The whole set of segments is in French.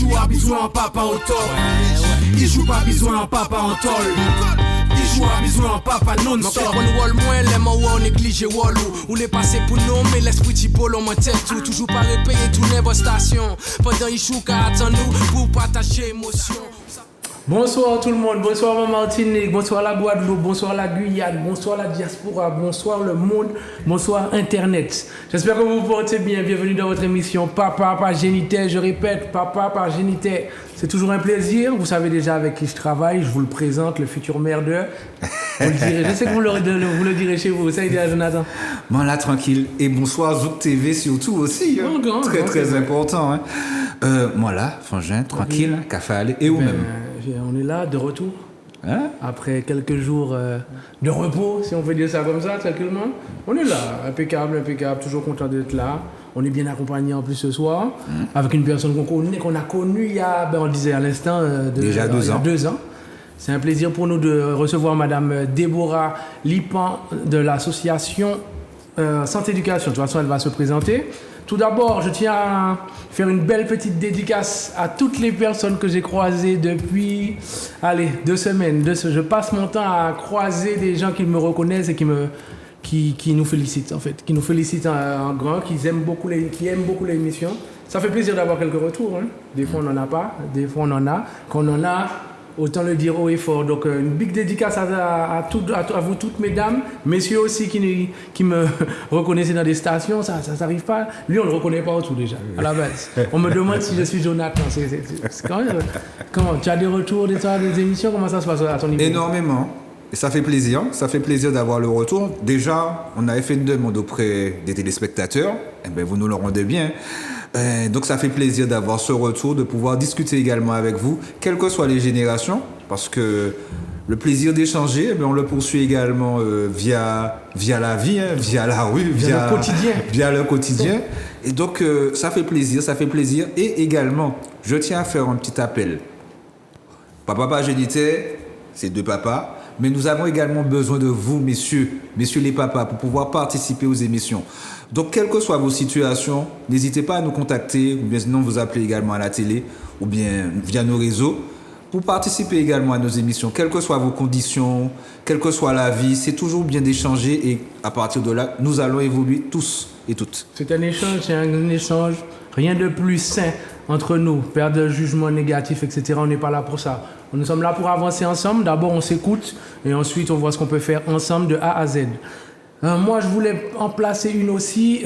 joue à bisous en papa au tol. Il joue pas bisous en papa en tol. Il joue à bisous en papa non-stop. On wall moins les mots on néglige wall ou les passés pour nous mais l'esprit typolo en tête tout toujours pas répéter tout les stations pendant il joue qu'à attendre nous pour partager émotion. Bonsoir tout le monde, bonsoir ma Martinique, bonsoir la Guadeloupe, bonsoir la Guyane, bonsoir la diaspora, bonsoir le monde, bonsoir Internet. J'espère que vous vous portez bien, bienvenue dans votre émission Papa par Génitaire, je répète, Papa par Génitaire. C'est toujours un plaisir, vous savez déjà avec qui je travaille, je vous le présente, le futur merdeur. Vous le direz, je sais que vous le direz chez vous, ça y est Jonathan. Bon là tranquille, et bonsoir Zouk TV surtout aussi, hein. Très important. Hein. Moi là, Frangin, tranquille, café aller, et vous-même. On est là, de retour. Hein? Après quelques jours de repos, si on peut dire ça comme ça, tranquillement. On est là, impeccable, toujours content d'être là. On est bien accompagné en plus ce soir, avec une personne qu'on a connue il y a, on le disait à l'instant, déjà 2 ans. 2 ans. C'est un plaisir pour nous de recevoir Madame Déborah Lipan de l'association Santé Éducation. De toute façon, elle va se présenter. Tout d'abord, je tiens à faire une belle petite dédicace à toutes les personnes que j'ai croisées depuis, 2 semaines. Je passe mon temps à croiser des gens qui me reconnaissent et qui nous félicitent en fait, qui nous félicitent en grand, qui aiment beaucoup l'émission. Ça fait plaisir d'avoir quelques retours. Hein. Des fois, on n'en a pas, des fois, on en a. Quand on en a, autant le dire haut et fort. Donc, une big dédicace à vous toutes, mesdames, messieurs aussi qui me reconnaissaient dans des stations. Ça n'arrive pas. Lui, on ne le reconnaît pas autour déjà, à la base. On me demande si je suis Jonathan. C'est quand même... Comment, tu as des retours des émissions? Comment ça se passe à ton niveau? Énormément. Et ça fait plaisir. Ça fait plaisir d'avoir le retour. Déjà, on avait fait une demande auprès des téléspectateurs. Eh bien, vous nous le rendez bien. Donc ça fait plaisir d'avoir ce retour, de pouvoir discuter également avec vous, quelles que soient les générations, parce que le plaisir d'échanger, eh bien, on le poursuit également via la vie, hein, via la rue, via le quotidien. Et donc ça fait plaisir. Et également, je tiens à faire un petit appel. Papa Génitaire, c'est 2 papas. Mais nous avons également besoin de vous, messieurs les papas, pour pouvoir participer aux émissions. Donc, quelles que soient vos situations, n'hésitez pas à nous contacter, ou bien sinon vous appelez également à la télé, ou bien via nos réseaux, pour participer également à nos émissions. Quelles que soient vos conditions, quelle que soit la vie, c'est toujours bien d'échanger et à partir de là, nous allons évoluer tous et toutes. C'est un échange, rien de plus sain entre nous, perdre de jugement négatif, etc. On n'est pas là pour ça. Nous sommes là pour avancer ensemble. D'abord, on s'écoute et ensuite, on voit ce qu'on peut faire ensemble de A à Z. Moi, je voulais en placer une aussi.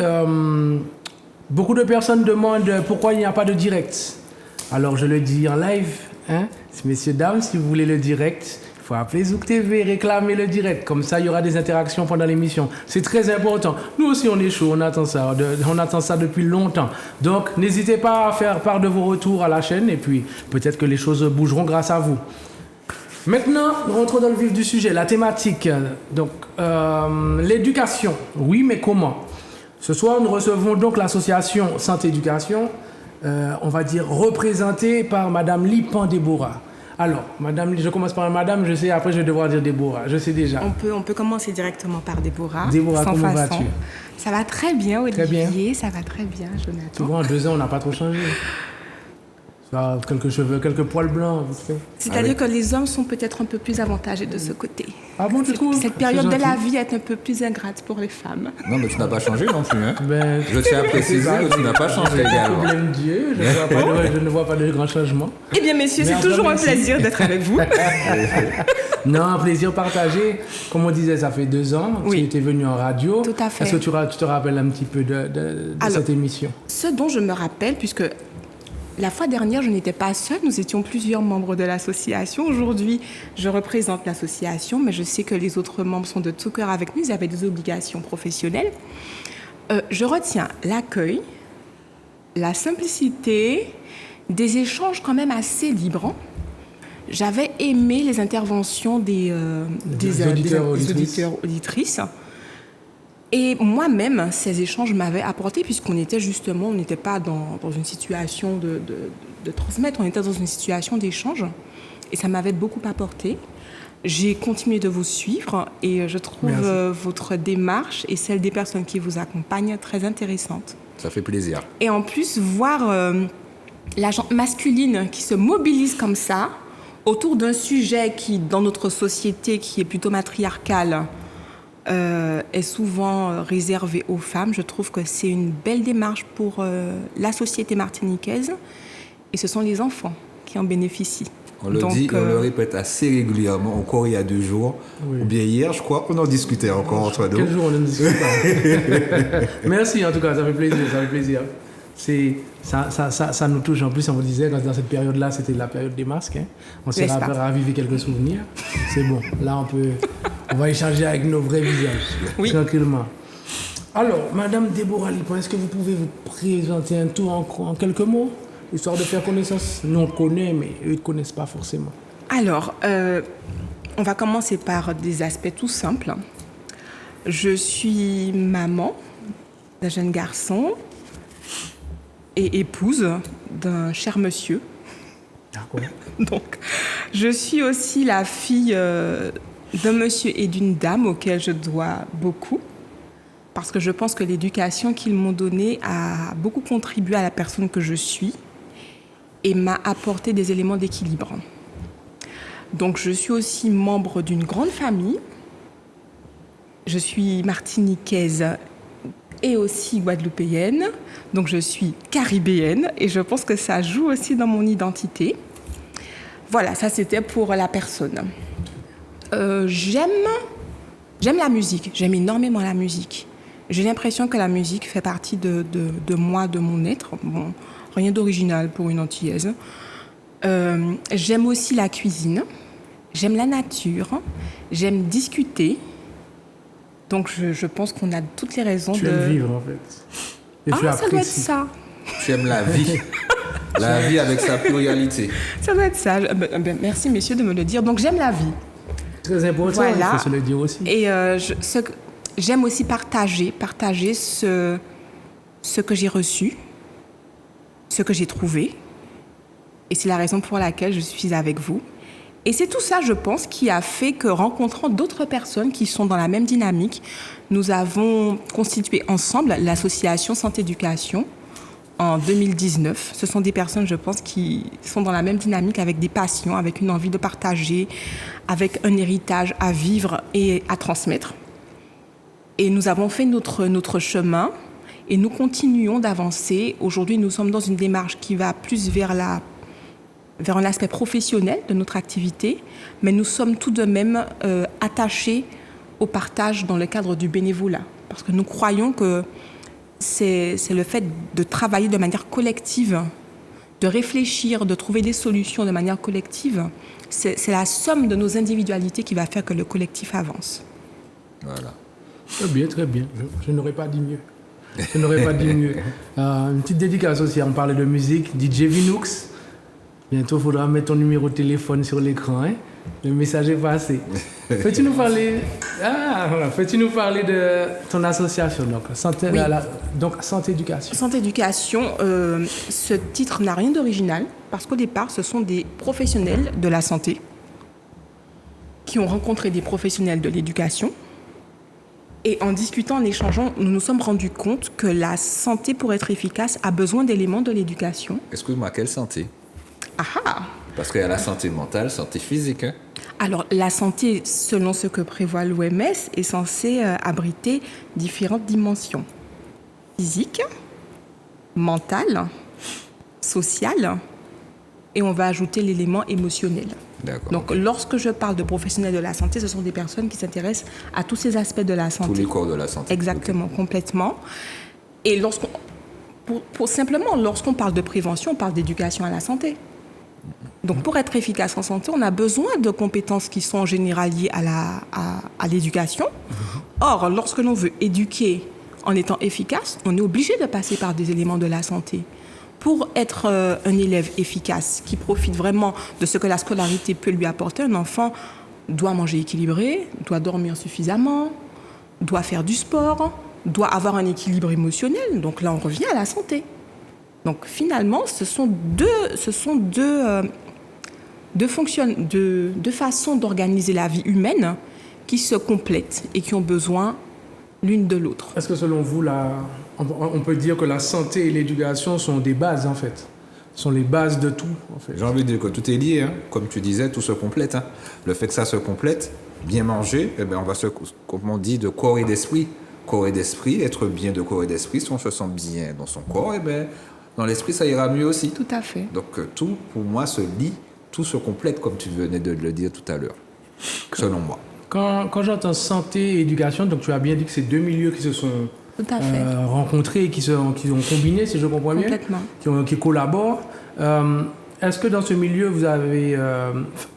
Beaucoup de personnes demandent pourquoi il n'y a pas de direct. Alors, je le dis en live. Hein? Messieurs, dames, si vous voulez le direct, il faut appeler Zouk TV, réclamer le direct. Comme ça, il y aura des interactions pendant l'émission. C'est très important. Nous aussi, on est chaud, on attend ça depuis longtemps. Donc, n'hésitez pas à faire part de vos retours à la chaîne et puis peut-être que les choses bougeront grâce à vous. Maintenant, rentrons dans le vif du sujet, la thématique. Donc, l'éducation. Oui, mais comment? Ce soir, nous recevons donc l'association Santé Éducation, on va dire représentée par Madame Lipan Déborah. Alors, madame, je commence par madame, je sais, après je vais devoir dire Déborah, je sais déjà. On peut commencer directement par Déborah. Déborah, comment vas-tu? Ça va très bien, Olivier, très bien. Ça va très bien, Jonathan. Tu vois, en 2 ans, on n'a pas trop changé. Ça, quelques cheveux, quelques poils blancs, vite fait. C'est-à-dire que les hommes sont peut-être un peu plus avantagés de ce côté. Ah bon, tu trouves? Cette période de la vie est un peu plus ingrate pour les femmes. Non, mais tu n'as pas changé non plus. Hein. Je tiens à préciser que tu n'as pas changé également. Problème Dieu, je ne vois pas de grands changements. Eh bien, messieurs, c'est toujours un plaisir d'être avec vous. Non, un plaisir partagé. Comme on disait, ça fait 2 ans que tu étais venu en radio. Tout à fait. Est-ce que tu te rappelles un petit peu de cette émission? Ce dont je me rappelle, puisque la fois dernière, je n'étais pas seule, nous étions plusieurs membres de l'association. Aujourd'hui, je représente l'association, mais je sais que les autres membres sont de tout cœur avec nous, ils avaient des obligations professionnelles. Je retiens l'accueil, la simplicité, des échanges quand même assez libres. J'avais aimé les interventions des auditeurs, auditrices. Et moi-même, ces échanges m'avaient apporté, puisqu'on n'était pas dans une situation de transmettre, on était dans une situation d'échange. Et ça m'avait beaucoup apporté. J'ai continué de vous suivre et je trouve votre démarche et celle des personnes qui vous accompagnent très intéressante. Ça fait plaisir. Et en plus, voir la gente masculine qui se mobilise comme ça autour d'un sujet qui, dans notre société, qui est plutôt matriarcale, est souvent réservé aux femmes. Je trouve que c'est une belle démarche pour la société martiniquaise et ce sont les enfants qui en bénéficient. On le dit et on le répète assez régulièrement, encore il y a 2 jours, ou bien hier, je crois qu'on en discutait encore entre nous. Quel jour on en discute pas. Merci en tout cas, ça fait plaisir. Ça nous touche. En plus, on vous disait, dans cette période-là, c'était la période des masques. Hein. On s'est ravivé quelques souvenirs. C'est bon. Là, on va échanger avec nos vrais visages, tranquillement. Alors, Madame Déborah Lipon, est-ce que vous pouvez vous présenter un tour en quelques mots, histoire de faire connaissance? Nous, on connaît, mais eux, ils ne connaissent pas forcément. Alors, on va commencer par des aspects tout simples. Je suis maman d'un jeune garçon et épouse d'un cher monsieur. D'accord. Donc, je suis aussi la fille d'un monsieur et d'une dame auxquels je dois beaucoup, parce que je pense que l'éducation qu'ils m'ont donnée a beaucoup contribué à la personne que je suis et m'a apporté des éléments d'équilibre. Donc, je suis aussi membre d'une grande famille. Je suis martiniquaise et aussi guadeloupéenne. Donc, je suis caribéenne et je pense que ça joue aussi dans mon identité. Voilà, ça c'était pour la personne. J'aime la musique, j'aime énormément la musique. J'ai l'impression que la musique fait partie de moi, de mon être. Bon, rien d'original pour une Antillaise. J'aime aussi la cuisine, j'aime la nature, j'aime discuter. Donc je pense qu'on a toutes les raisons de... Tu aimes vivre en fait. Et ça doit être ça. Tu aimes la vie. La vie avec sa pluralité. Ça doit être ça. Merci messieurs de me le dire. Donc j'aime la vie. Très important, voilà. Il faut se le dire aussi. Et j'aime aussi partager ce que j'ai reçu, ce que j'ai trouvé. Et c'est la raison pour laquelle je suis avec vous. Et c'est tout ça, je pense, qui a fait que, rencontrant d'autres personnes qui sont dans la même dynamique, nous avons constitué ensemble l'association Santé-Éducation en 2019. Ce sont des personnes, je pense, qui sont dans la même dynamique, avec des passions, avec une envie de partager, avec un héritage à vivre et à transmettre. Et nous avons fait notre chemin et nous continuons d'avancer. Aujourd'hui, nous sommes dans une démarche qui va plus vers un aspect professionnel de notre activité, mais nous sommes tout de même attachés au partage dans le cadre du bénévolat. Parce que nous croyons que c'est le fait de travailler de manière collective, de réfléchir, de trouver des solutions de manière collective. C'est la somme de nos individualités qui va faire que le collectif avance. Voilà. Très bien, très bien. Je n'aurais pas dit mieux. Une petite dédicace aussi, on parlait de musique, DJ Vinux. Bientôt, il faudra mettre ton numéro de téléphone sur l'écran. Hein? Le message est passé. Peux-tu nous parler de ton association, donc Santé-Éducation. Santé-Éducation, ce titre n'a rien d'original, parce qu'au départ, ce sont des professionnels de la santé qui ont rencontré des professionnels de l'éducation. Et en discutant, en échangeant, nous nous sommes rendus compte que la santé, pour être efficace, a besoin d'éléments de l'éducation. Excuse-moi, quelle santé? Ah! Parce qu'il y a la santé mentale, santé physique. Hein? Alors, la santé, selon ce que prévoit l'OMS, est censée abriter différentes dimensions. Physique, mentale, sociale, et on va ajouter l'élément émotionnel. D'accord. Donc, lorsque je parle de professionnels de la santé, ce sont des personnes qui s'intéressent à tous ces aspects de la santé. Tous les corps de la santé. Exactement, okay. Complètement. Et simplement, lorsqu'on parle de prévention, on parle d'éducation à la santé. Donc, pour être efficace en santé, on a besoin de compétences qui sont en général liées à l'éducation. Or, lorsque l'on veut éduquer en étant efficace, on est obligé de passer par des éléments de la santé. Pour être un élève efficace, qui profite vraiment de ce que la scolarité peut lui apporter, un enfant doit manger équilibré, doit dormir suffisamment, doit faire du sport, doit avoir un équilibre émotionnel. Donc là, on revient à la santé. Donc finalement, ce sont deux façons d'organiser la vie humaine qui se complètent et qui ont besoin l'une de l'autre. Est-ce que selon vous, on peut dire que la santé et l'éducation sont des bases en fait? sont les bases de tout, en fait. J'ai envie de dire que tout est lié, hein. Comme tu disais, tout se complète. Hein. Le fait que ça se complète, bien manger, eh ben on va se, comme on dit, de corps et d'esprit. Corps et d'esprit, être bien de corps et d'esprit, si on se sent bien dans son corps, eh ben, dans l'esprit, ça ira mieux aussi. Tout à fait. Donc tout, pour moi, se lie, tout se complète, comme tu venais de le dire tout à l'heure, selon moi. Quand j'entends santé et éducation, donc tu as bien dit que c'est deux milieux qui se sont Tout à fait. rencontrés et qui ont combiné, si je comprends bien, Complètement. qui collaborent. Est-ce que dans ce milieu, vous avez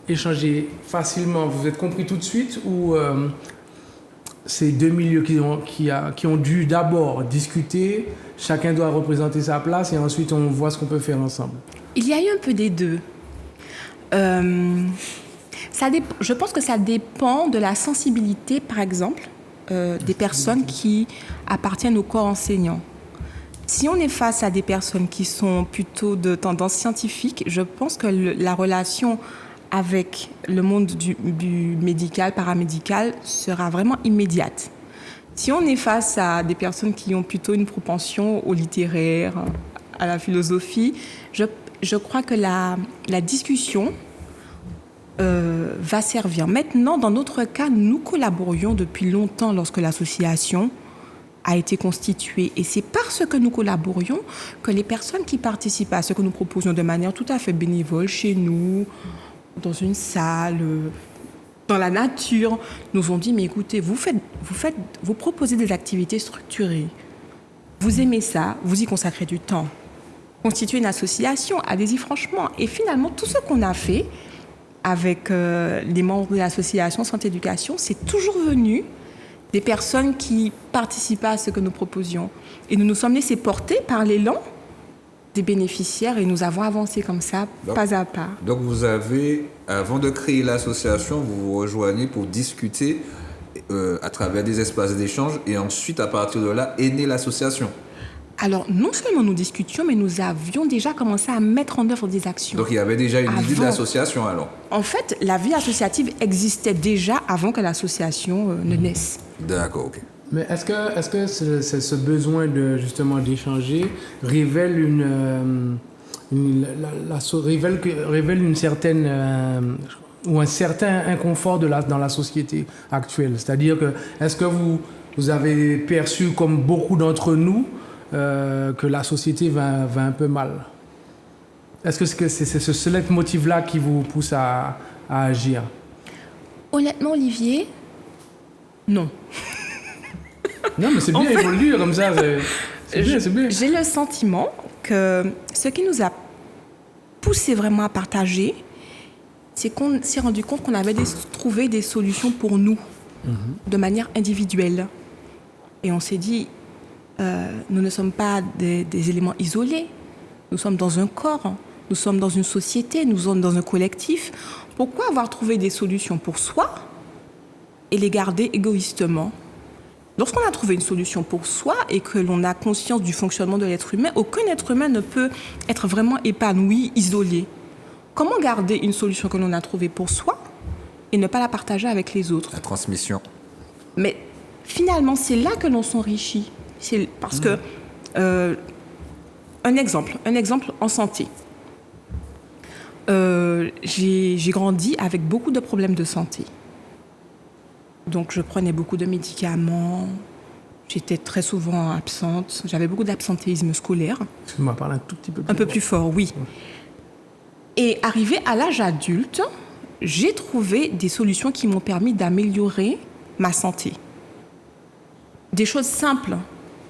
échangé facilement, vous vous êtes compris tout de suite, ou ces deux milieux qui ont dû d'abord discuter, chacun doit représenter sa place et ensuite on voit ce qu'on peut faire ensemble? Il y a eu un peu des deux. Je pense que ça dépend de la sensibilité, par exemple, des personnes qui appartiennent au corps enseignant. Si on est face à des personnes qui sont plutôt de tendance scientifique, je pense que la relation avec le monde du médical, paramédical, sera vraiment immédiate. Si on est face à des personnes qui ont plutôt une propension au littéraire, à la philosophie, je crois que la discussion va servir. Maintenant, dans notre cas, nous collaborions depuis longtemps lorsque l'association a été constituée. Et c'est parce que nous collaborions que les personnes qui participent à ce que nous proposions de manière tout à fait bénévole chez nous, dans une salle, dans la nature, nous ont dit, mais écoutez, vous proposez des activités structurées. Vous aimez ça, vous y consacrez du temps. Constituez une association, allez-y franchement. Et finalement, tout ce qu'on a fait avec les membres de l'association Santé Éducation, c'est toujours venu des personnes qui participaient à ce que nous proposions. Et nous nous sommes laissés porter par l'élan des bénéficiaires et nous avons avancé comme ça, pas à pas. Donc vous avez, avant de créer l'association, vous vous rejoignez pour discuter à travers des espaces d'échange et ensuite, à partir de là, est née l'association. Alors, non seulement nous discutions, mais nous avions déjà commencé à mettre en œuvre des actions. Donc il y avait déjà une idée de l'association alors? En fait, la vie associative existait déjà avant que l'association ne naisse. D'accord, ok. Mais est-ce que ce besoin justement d'échanger révèle révèle une certaine ou un certain inconfort dans la société actuelle? C'est-à-dire que est-ce que vous avez perçu, comme beaucoup d'entre nous, que la société va un peu mal? Est-ce que c'est ce leitmotiv-là qui vous pousse à agir? Honnêtement, Olivier, non. Non, mais c'est bien, il faut le dire comme ça. C'est bien. J'ai le sentiment que ce qui nous a poussé vraiment à partager, c'est qu'on s'est rendu compte qu'on avait trouvé des solutions pour nous, de manière individuelle. Et on s'est dit, nous ne sommes pas des éléments isolés. Nous sommes dans un corps, nous sommes dans une société, nous sommes dans un collectif. Pourquoi avoir trouvé des solutions pour soi et les garder égoïstement? Lorsqu'on a trouvé une solution pour soi et que l'on a conscience du fonctionnement de l'être humain, aucun être humain ne peut être vraiment épanoui, isolé. Comment garder une solution que l'on a trouvée pour soi et ne pas la partager avec les autres? La transmission. Mais finalement, c'est là que l'on s'enrichit. C'est parce que, un exemple en santé. J'ai grandi avec beaucoup de problèmes de santé. Donc, je prenais beaucoup de médicaments. J'étais très souvent absente. J'avais beaucoup d'absentéisme scolaire. Excuse-moi, parle un tout petit peu plus fort. Un peu plus fort, oui. Et arrivé à l'âge adulte, j'ai trouvé des solutions qui m'ont permis d'améliorer ma santé. Des choses simples,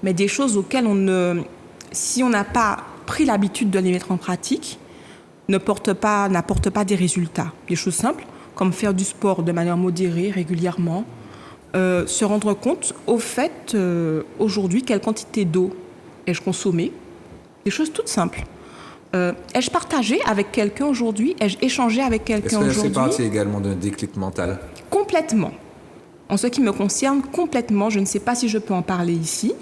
mais des choses auxquelles si on n'a pas pris l'habitude de les mettre en pratique, n'apportent pas des résultats. Des choses simples, comme faire du sport de manière modérée, régulièrement, se rendre compte, au fait, aujourd'hui, quelle quantité d'eau ai-je consommée? Des choses toutes simples. Ai-je partagé avec quelqu'un aujourd'hui? Ai-je échangé avec quelqu'un aujourd'hui? Est-ce que c'est parti également d'un déclic mental? Complètement. En ce qui me concerne, complètement. Je ne sais pas si je peux en parler ici.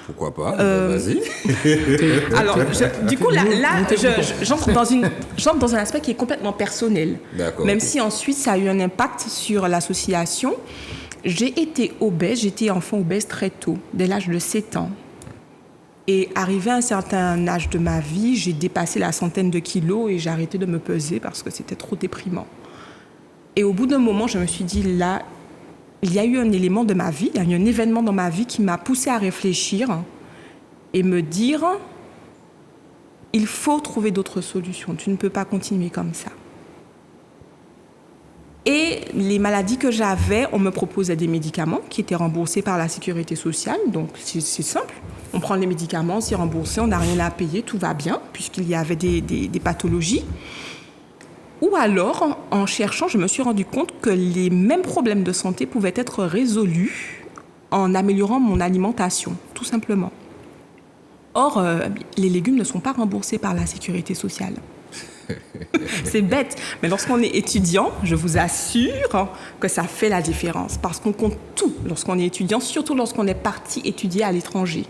Pourquoi pas? Vas-y. Alors, du coup, là j'entre dans un aspect qui est complètement personnel. D'accord. Même si ensuite, ça a eu un impact sur l'association. J'ai été obèse, j'étais enfant obèse très tôt, dès l'âge de 7 ans. Et arrivé à un certain âge de ma vie, j'ai dépassé la centaine de kilos et j'ai arrêté de me peser parce que c'était trop déprimant. Et au bout d'un moment, je me suis dit, là, il y a eu un élément de ma vie, il y a eu un événement dans ma vie qui m'a poussée à réfléchir et me dire, il faut trouver d'autres solutions. Tu ne peux pas continuer comme ça. Et les maladies que j'avais, on me proposait des médicaments qui étaient remboursés par la sécurité sociale. Donc, c'est simple. On prend les médicaments, c'est remboursé, on n'a rien à payer, tout va bien, puisqu'il y avait des pathologies. Ou alors, en cherchant, je me suis rendu compte que les mêmes problèmes de santé pouvaient être résolus en améliorant mon alimentation, tout simplement. Or, les légumes ne sont pas remboursés par la sécurité sociale. C'est bête, mais lorsqu'on est étudiant, je vous assure que ça fait la différence, parce qu'on compte tout lorsqu'on est étudiant, surtout lorsqu'on est parti étudier à l'étranger.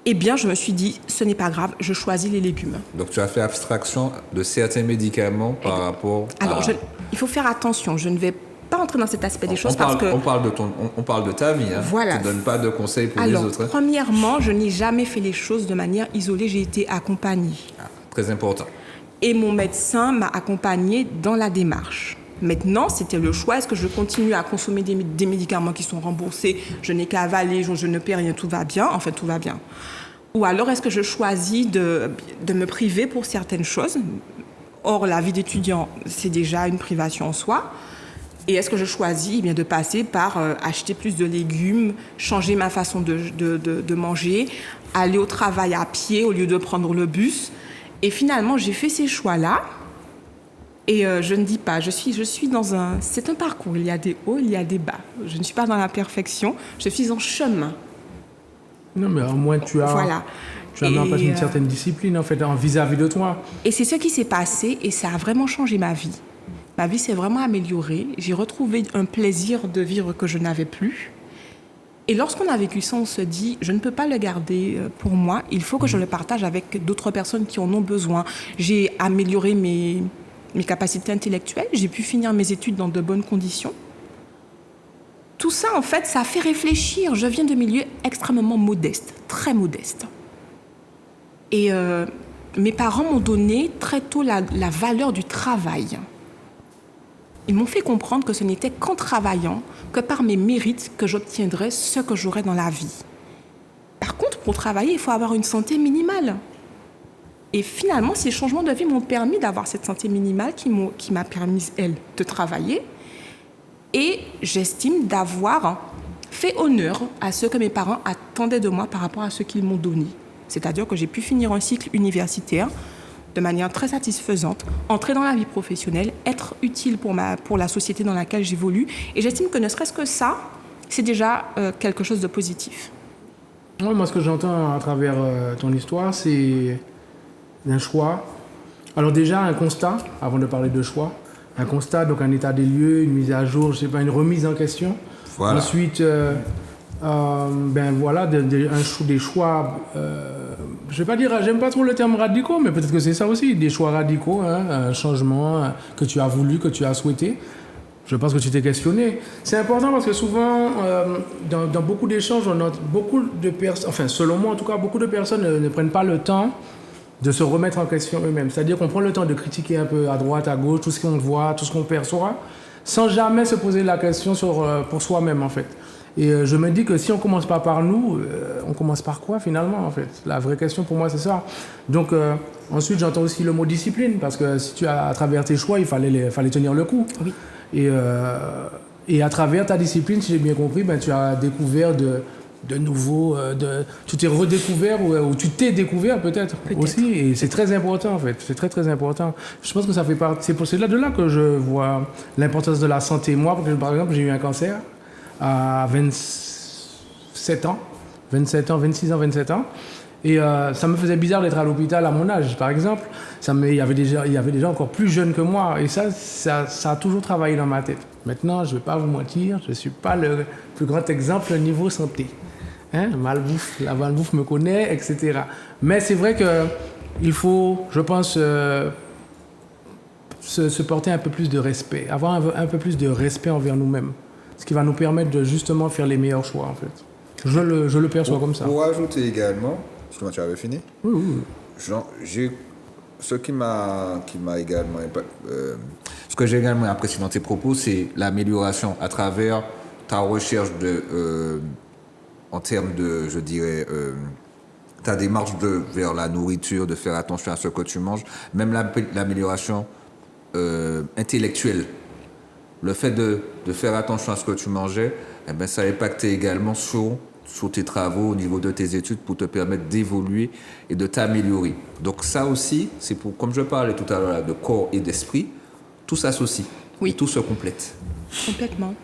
Eh bien, je me suis dit, ce n'est pas grave, je choisis les légumes. Donc, tu as fait abstraction de certains médicaments par rapport à... Alors, il faut faire attention, je ne vais pas entrer dans cet aspect des choses parce que... On parle de ta vie, hein. Voilà. Tu ne donnes pas de conseils pour les autres. Alors, premièrement, je n'ai jamais fait les choses de manière isolée, j'ai été accompagnée. Très important. Et mon médecin m'a accompagnée dans la démarche. Maintenant, c'était le choix. Est-ce que je continue à consommer des médicaments qui sont remboursés? Je n'ai qu'à avaler, je ne paie rien, tout va bien. En fait, tout va bien. Ou alors, est-ce que je choisis de me priver pour certaines choses? Or, la vie d'étudiant, c'est déjà une privation en soi. Et est-ce que je choisis de passer par acheter plus de légumes, changer ma façon de manger, aller au travail à pied au lieu de prendre le bus? Et finalement, j'ai fait ces choix-là. Et je ne dis pas, je suis dans un... C'est un parcours, il y a des hauts, il y a des bas. Je ne suis pas dans la perfection, je suis en chemin. Non, mais au moins tu as... Voilà. Tu as mis en place une certaine discipline, en fait, vis-à-vis de toi. Et c'est ce qui s'est passé, et ça a vraiment changé ma vie. Ma vie s'est vraiment améliorée. J'ai retrouvé un plaisir de vivre que je n'avais plus. Et lorsqu'on a vécu ça, on se dit, je ne peux pas le garder pour moi. Il faut que je le partage avec d'autres personnes qui en ont besoin. J'ai amélioré mes capacités intellectuelles. J'ai pu finir mes études dans de bonnes conditions. Tout ça, en fait, ça a fait réfléchir. Je viens de milieux extrêmement modestes, très modestes. Et mes parents m'ont donné très tôt la valeur du travail. Ils m'ont fait comprendre que ce n'était qu'en travaillant, que par mes mérites, que j'obtiendrais ce que j'aurais dans la vie. Par contre, pour travailler, il faut avoir une santé minimale. Et finalement, ces changements de vie m'ont permis d'avoir cette santé minimale qui m'a permis, elle, de travailler. Et j'estime d'avoir fait honneur à ce que mes parents attendaient de moi par rapport à ce qu'ils m'ont donné. C'est-à-dire que j'ai pu finir un cycle universitaire de manière très satisfaisante, entrer dans la vie professionnelle, être utile pour la société dans laquelle j'évolue. Et j'estime que ne serait-ce que ça, c'est déjà quelque chose de positif. Ouais, moi, ce que j'entends à travers ton histoire, c'est un choix. Alors déjà, un constat, avant de parler de choix. Un constat, donc un état des lieux, une mise à jour, je sais pas, une remise en question. Voilà. Ensuite, voilà, des choix, je vais pas dire, j'aime pas trop le terme radicaux, mais peut-être que c'est ça aussi, des choix radicaux, hein, un changement que tu as voulu, que tu as souhaité. Je pense que tu t'es questionné. C'est important parce que souvent, dans beaucoup d'échanges, on a beaucoup de personnes, enfin selon moi en tout cas, beaucoup de personnes ne prennent pas le temps de se remettre en question eux-mêmes. C'est-à-dire qu'on prend le temps de critiquer un peu à droite, à gauche, tout ce qu'on voit, tout ce qu'on perçoit, sans jamais se poser la question pour soi-même en fait. Et je me dis que si on ne commence pas par nous, on commence par quoi finalement en fait? La vraie question pour moi c'est ça. Donc ensuite j'entends aussi le mot discipline, parce que si tu as à travers tes choix, il fallait tenir le coup. Oui. Et à travers ta discipline, si j'ai bien compris, tu as découvert de nouveaux... tu t'es redécouvert ou tu t'es découvert peut-être aussi. Et c'est très important en fait. C'est très très important. Je pense que ça fait partie... C'est de là que je vois l'importance de la santé. Moi, par exemple, j'ai eu un cancer à 27 ans. 26 ans, 27 ans. Et ça me faisait bizarre d'être à l'hôpital à mon âge, par exemple. Il y avait des gens encore plus jeunes que moi. Et ça a toujours travaillé dans ma tête. Maintenant, je ne vais pas vous mentir, je ne suis pas le plus grand exemple niveau santé. Hein? La malbouffe me connaît, etc. Mais c'est vrai qu'il faut, je pense, se porter un peu plus de respect, avoir un peu plus de respect envers nous-mêmes. Ce qui va nous permettre de justement faire les meilleurs choix, en fait. Je le perçois comme ça. Pour ajouter également, excuse-moi, tu avais fini? Oui. Ce qui m'a également ce que j'ai également apprécié dans tes propos, c'est l'amélioration à travers ta recherche en termes de, je dirais, ta démarche vers la nourriture, de faire attention à ce que tu manges, même l'amélioration intellectuelle. Le fait de faire attention à ce que tu mangeais, eh ben, ça a impacté également sur tes travaux au niveau de tes études pour te permettre d'évoluer et de t'améliorer. Donc ça aussi, c'est pour, comme je parlais tout à l'heure de corps et d'esprit, tout s'associe, et tout se complète. Complètement.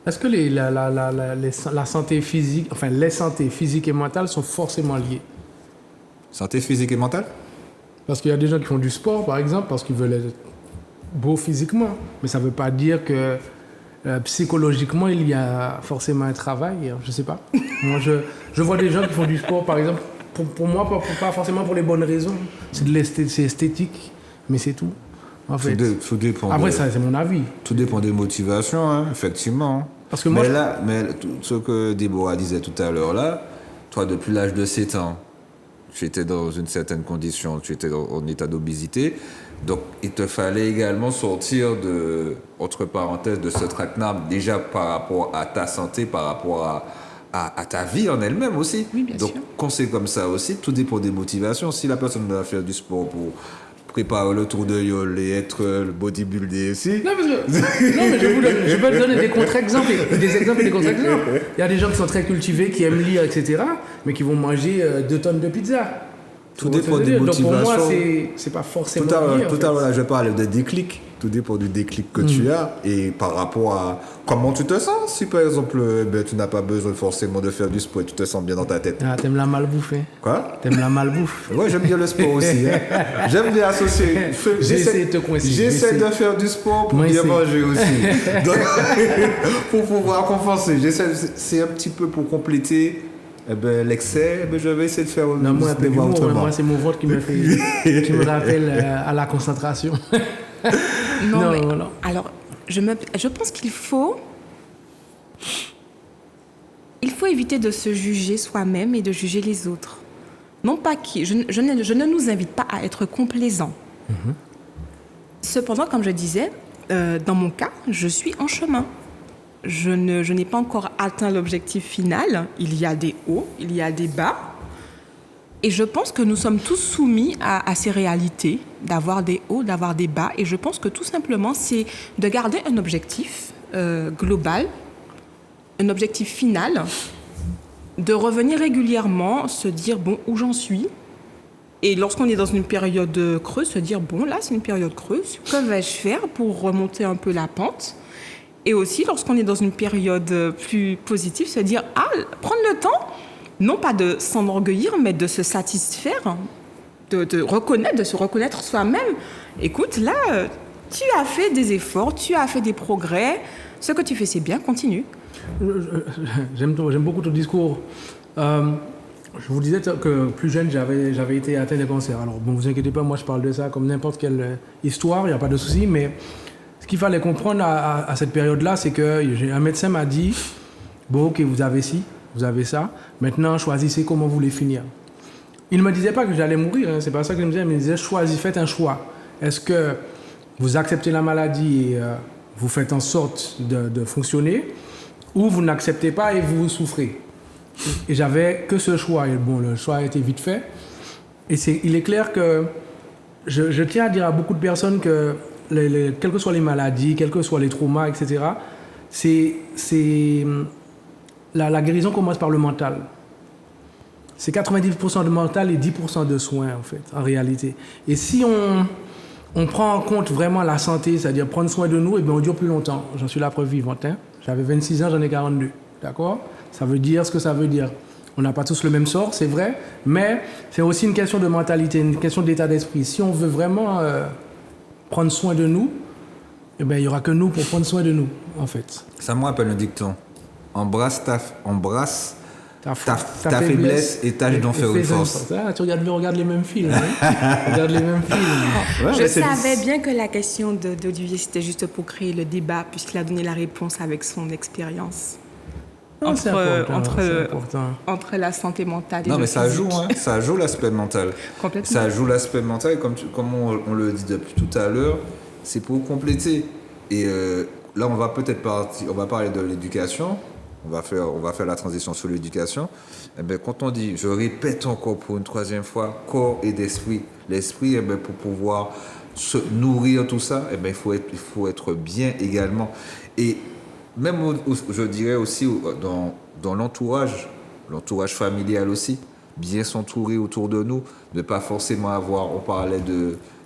Est-ce que la santé physique, enfin les santé physique et mentale sont forcément liées? Santé physique et mentale? Parce qu'il y a des gens qui font du sport, par exemple, parce qu'ils veulent être beaux physiquement. Mais ça ne veut pas dire que psychologiquement, il y a forcément un travail. Je ne sais pas. Moi, je vois des gens qui font du sport, par exemple, pour moi, pas forcément pour les bonnes raisons. C'est esthétique, mais c'est tout. En fait. Tout dépend. Après, ça, c'est mon avis. Tout dépend des motivations, hein, effectivement. Parce que moi, ce que Déborah disait tout à l'heure là, toi, depuis l'âge de 7 ans, tu étais dans une certaine condition, tu étais en état d'obésité. Donc, il te fallait également sortir entre parenthèses, de ce traquenard, déjà par rapport à ta santé, par rapport à ta vie en elle-même aussi. Oui, bien sûr. Donc, quand c'est comme ça aussi, tout dépend des motivations. Si la personne doit faire du sport pour préparer le tour de Yole et être le bodybuilder aussi. Non, mais je peux te donner des contre-exemples, des exemples et des contre-exemples. Il y a des gens qui sont très cultivés, qui aiment lire, etc., mais qui vont manger 2 tonnes de pizza. Tout dépend des motivations. Donc pour moi, c'est pas forcément tout à l'heure, je parlais de déclic. Tout dépend du déclic que tu as et par rapport à comment tu te sens. Si par exemple, tu n'as pas besoin forcément de faire du sport et tu te sens bien dans ta tête. Ah, t'aimes la malbouffe, hein? Quoi? T'aimes la malbouffe? Ouais, j'aime bien le sport aussi. Hein. J'aime bien associer. J'essaie de te coincer. J'essaie de faire du sport pour bien manger aussi. Donc, pour pouvoir compenser. C'est un petit peu pour compléter. L'excès, je vais essayer de faire non, moi, moi, c'est mon ventre qui me fait, qui me rappelle à la concentration. Non. Alors, je pense qu'il faut éviter de se juger soi-même et de juger les autres. Non pas je ne nous invite pas à être complaisants. Mm-hmm. Cependant, comme je disais, dans mon cas, je suis en chemin. Je n'ai pas encore atteint l'objectif final. Il y a des hauts, il y a des bas. Et je pense que nous sommes tous soumis à ces réalités, d'avoir des hauts, d'avoir des bas. Et je pense que tout simplement, c'est de garder un objectif global, un objectif final, de revenir régulièrement, se dire, bon, où j'en suis ? Et lorsqu'on est dans une période creuse, se dire, bon, là, c'est une période creuse. Que vais-je faire pour remonter un peu la pente ? Et aussi, lorsqu'on est dans une période plus positive, se dire, prendre le temps, non pas de s'enorgueillir, mais de se satisfaire, de se reconnaître soi-même. Écoute, là, tu as fait des efforts, tu as fait des progrès, ce que tu fais, c'est bien, continue. J'aime beaucoup ton discours. Je vous disais que plus jeune, j'avais été atteint de cancer. Alors, bon, vous inquiétez pas, moi, je parle de ça comme n'importe quelle histoire, il n'y a pas de souci, mais ce qu'il fallait comprendre à cette période-là, c'est qu'un médecin m'a dit, bon, ok, vous avez ci, vous avez ça, maintenant, choisissez comment vous voulez finir. Il ne me disait pas que j'allais mourir, hein, c'est pas ça qu'il me disait, mais il me disait, faites un choix. Est-ce que vous acceptez la maladie et vous faites en sorte de fonctionner, ou vous n'acceptez pas et vous souffrez. Et j'avais que ce choix, et bon, le choix a été vite fait. Et il est clair que je tiens à dire à beaucoup de personnes que quelles que soient les maladies, quels que soient les traumas, etc., la guérison commence par le mental. C'est 90% de mental et 10% de soins, en fait, en réalité. Et si on prend en compte vraiment la santé, c'est-à-dire prendre soin de nous, et bien on dure plus longtemps. J'en suis la preuve vivante. Hein. J'avais 26 ans, j'en ai 42. D'accord ? Ça veut dire ce que ça veut dire. On n'a pas tous le même sort, c'est vrai, mais c'est aussi une question de mentalité, une question d'état d'esprit. Si on veut vraiment prendre soin de nous, eh bien, il n'y aura que nous pour prendre soin de nous, en fait. Ça me rappelle un dicton. Embrasse ta faiblesse et tâche d'en faire une force. Tu regardes les mêmes films. Hein. Regarde les mêmes films. Ouais, je savais bien que la question d'Olivier, c'était juste pour créer le débat, puisqu'il a donné la réponse avec son expérience. C'est important. entre la santé mentale et Non, le mais ça physique. joue, hein, ça joue l'aspect mental. Complètement. Ça joue l'aspect mental, comme on le dit depuis tout à l'heure, c'est pour compléter. Et là, on va parler de l'éducation. On va faire la transition sur l'éducation. Eh bien, quand on dit, je répète encore pour une troisième fois, corps et d'esprit. L'esprit, eh bien, pour pouvoir se nourrir tout ça, eh bien, il faut être bien également. Et même, je dirais aussi, dans l'entourage familial aussi, bien s'entourer autour de nous, ne pas forcément avoir, on parlait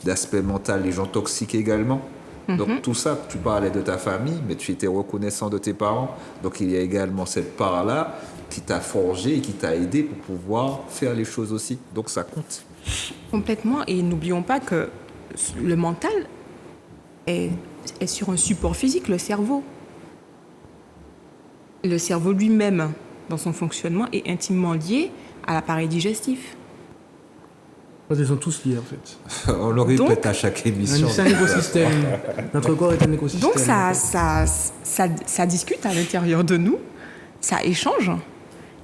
d'aspect mental, les gens toxiques également. Donc tout ça, tu parlais de ta famille, mais tu étais reconnaissant de tes parents. Donc il y a également cette part-là qui t'a forgé et qui t'a aidé pour pouvoir faire les choses aussi. Donc ça compte. Complètement. Et n'oublions pas que le mental est sur un support physique, le cerveau. Le cerveau lui-même, dans son fonctionnement, est intimement lié à l'appareil digestif. Ils sont tous liés, en fait. On le répète à chaque émission. C'est un écosystème. Notre corps est un écosystème. Donc ça discute à l'intérieur de nous, ça échange,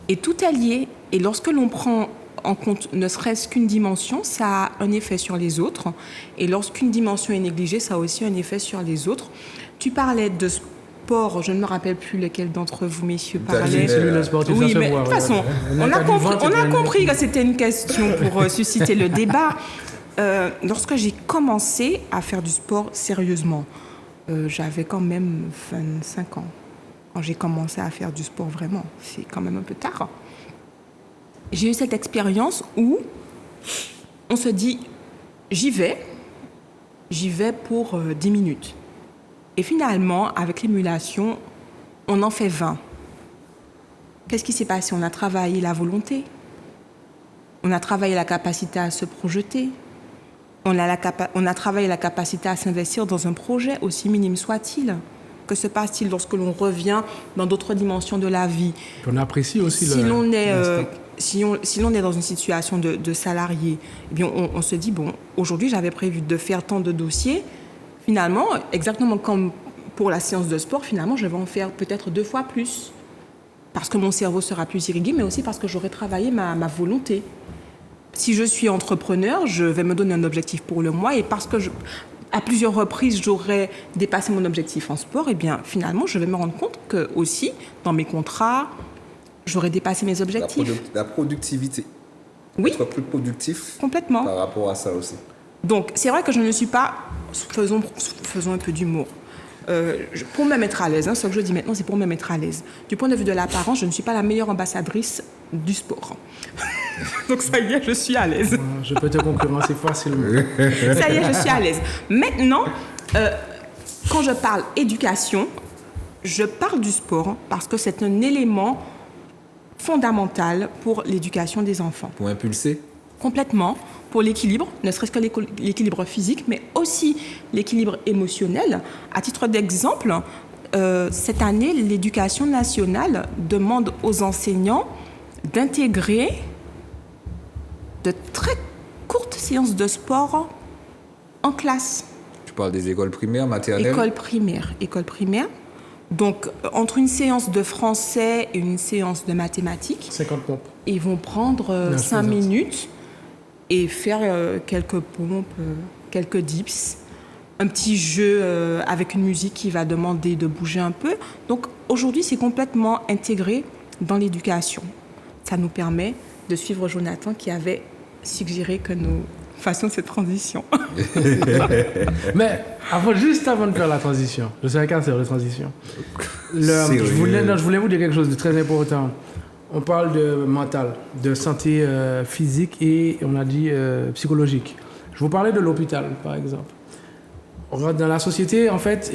et tout est lié. Et lorsque l'on prend en compte ne serait-ce qu'une dimension, ça a un effet sur les autres. Et lorsqu'une dimension est négligée, ça a aussi un effet sur les autres. Tu parlais de sport, je ne me rappelle plus lequel d'entre vous, messieurs, parlait. Celui de sportif, Oui, ça se mais de voit, toute façon, on a compris que c'était une question pour susciter le débat. Lorsque j'ai commencé à faire du sport sérieusement, j'avais quand même 25 ans. Quand j'ai commencé à faire du sport vraiment, c'est quand même un peu tard. J'ai eu cette expérience où on se dit, j'y vais pour 10 minutes. Et finalement, avec l'émulation, on en fait 20. Qu'est-ce qui s'est passé? On a travaillé la volonté, on a travaillé la capacité à se projeter, on a travaillé la capacité à s'investir dans un projet, aussi minime soit-il. Que se passe-t-il lorsque l'on revient dans d'autres dimensions de la vie? On apprécie aussi si l'on est dans une situation de salarié, eh bien on se dit, bon, aujourd'hui j'avais prévu de faire tant de dossiers. Finalement, exactement comme pour la séance de sport, finalement, je vais en faire peut-être 2 fois plus. Parce que mon cerveau sera plus irrigué, mais aussi parce que j'aurai travaillé ma volonté. Si je suis entrepreneur, je vais me donner un objectif pour le mois, et parce que à plusieurs reprises, j'aurai dépassé mon objectif en sport, et bien finalement, je vais me rendre compte que aussi, dans mes contrats, j'aurai dépassé mes objectifs. La productivité. Oui. Être plus productif. Complètement. Par rapport à ça aussi. Donc, c'est vrai que je ne suis pas... Faisons un peu d'humour. Pour me mettre à l'aise, ce que je dis maintenant, c'est pour me mettre à l'aise. Du point de vue de l'apparence, je ne suis pas la meilleure ambassadrice du sport. Donc, ça y est, je suis à l'aise. Je peux te concurrencer facilement. Ça y est, je suis à l'aise. Maintenant, quand je parle éducation, je parle du sport parce que c'est un élément fondamental pour l'éducation des enfants. Pour impulser? Complètement, pour l'équilibre, ne serait-ce que l'équilibre physique, mais aussi l'équilibre émotionnel. À titre d'exemple, cette année, l'Éducation nationale demande aux enseignants d'intégrer de très courtes séances de sport en classe. Tu parles des écoles primaires, maternelles? École primaire. Donc, entre une séance de français et une séance de mathématiques, 50 pompes. Ils vont prendre 5 minutes et faire quelques pompes, quelques dips, un petit jeu avec une musique qui va demander de bouger un peu. Donc, aujourd'hui, c'est complètement intégré dans l'éducation. Ça nous permet de suivre Jonathan qui avait suggéré que nous fassions cette transition. Mais juste avant de faire la transition, je sais qu'à faire la transition. Je voulais vous dire quelque chose de très important. On parle de mental, de santé physique et on a dit psychologique. Je vous parlais de l'hôpital, par exemple. Dans la société, en fait,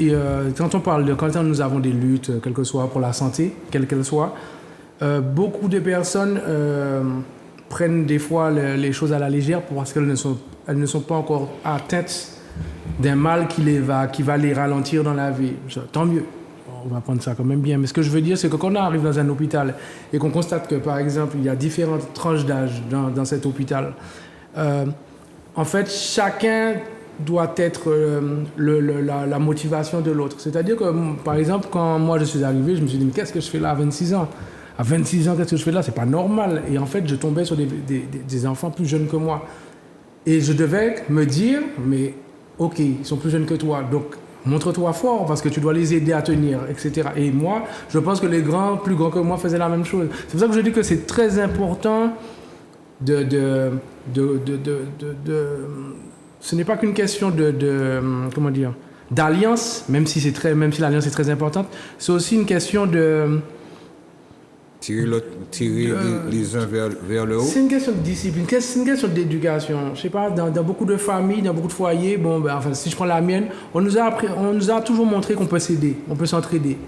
quand nous avons des luttes, quelle que soit pour la santé, quelle qu'elle soit, beaucoup de personnes prennent des fois les choses à la légère parce qu'elles ne sont pas encore atteintes d'un mal qui va les ralentir dans la vie. Tant mieux. On va prendre ça quand même bien. Mais ce que je veux dire, c'est que quand on arrive dans un hôpital et qu'on constate que, par exemple, il y a différentes tranches d'âge dans cet hôpital, en fait, chacun doit être la motivation de l'autre. C'est-à-dire que, par exemple, quand moi je suis arrivé, je me suis dit, mais qu'est-ce que je fais là à 26 ans? À 26 ans, qu'est-ce que je fais là? C'est pas normal. Et en fait, je tombais sur des enfants plus jeunes que moi. Et je devais me dire, mais ok, ils sont plus jeunes que toi, donc montre-toi fort parce que tu dois les aider à tenir, etc. Et moi, je pense que les grands, plus grands que moi, faisaient la même chose. C'est pour ça que je dis que c'est très important ce n'est pas qu'une question comment dire, d'alliance, même si l'alliance est très importante, c'est aussi une question de tirer les uns vers le haut. C'est une question de discipline, c'est une question d'éducation. Je sais pas, dans beaucoup de familles, dans beaucoup de foyers, si je prends la mienne, on nous a toujours montré qu'on peut s'aider, on peut s'entraider.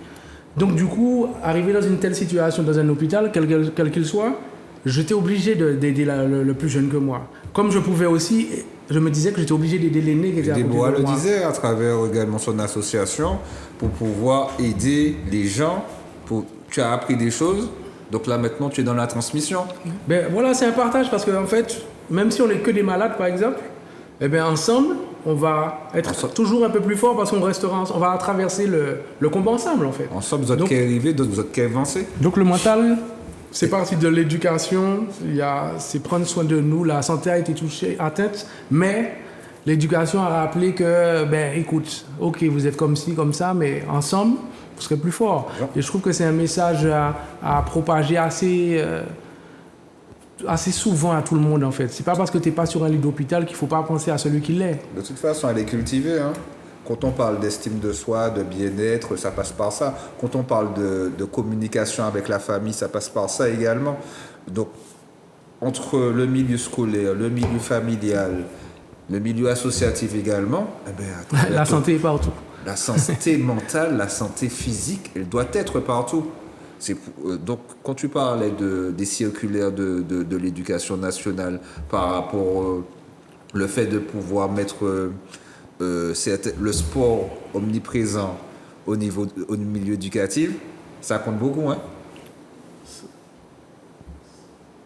Donc du coup, arriver dans une telle situation dans un hôpital, quel qu'il soit, j'étais obligé d'aider le plus jeune que moi. Comme je pouvais aussi, je me disais que j'étais obligé d'aider l'aîné qui était à côté de moi. Déborah le disait à travers également son association pour pouvoir aider les gens. Tu as appris des choses, donc là maintenant tu es dans la transmission. Ben voilà, c'est un partage parce qu'en fait, même si on n'est que des malades par exemple, eh bien ensemble, on va être toujours un peu plus fort parce qu'on on va traverser le combat ensemble en fait. Ensemble, vous êtes qui arrivés, d'autres vous êtes qui avancés. Donc le mental, c'est partie de l'éducation, c'est prendre soin de nous, la santé a été atteinte, mais l'éducation a rappelé que, écoute, ok, vous êtes comme ci, comme ça, mais ensemble, vous serez plus fort. Ouais. Et je trouve que c'est un message à propager assez souvent à tout le monde, en fait. C'est pas parce que tu n'es pas sur un lit d'hôpital qu'il ne faut pas penser à celui qui l'est. De toute façon, elle est cultivée, hein. Quand on parle d'estime de soi, de bien-être, ça passe par ça. Quand on parle de communication avec la famille, ça passe par ça également. Donc, entre le milieu scolaire, le milieu familial, le milieu associatif également, la santé est partout. La santé mentale, la santé physique, elle doit être partout. Donc, quand tu parlais des circulaires de l'éducation nationale par rapport le fait de pouvoir mettre le sport omniprésent au milieu éducatif, ça compte beaucoup, hein?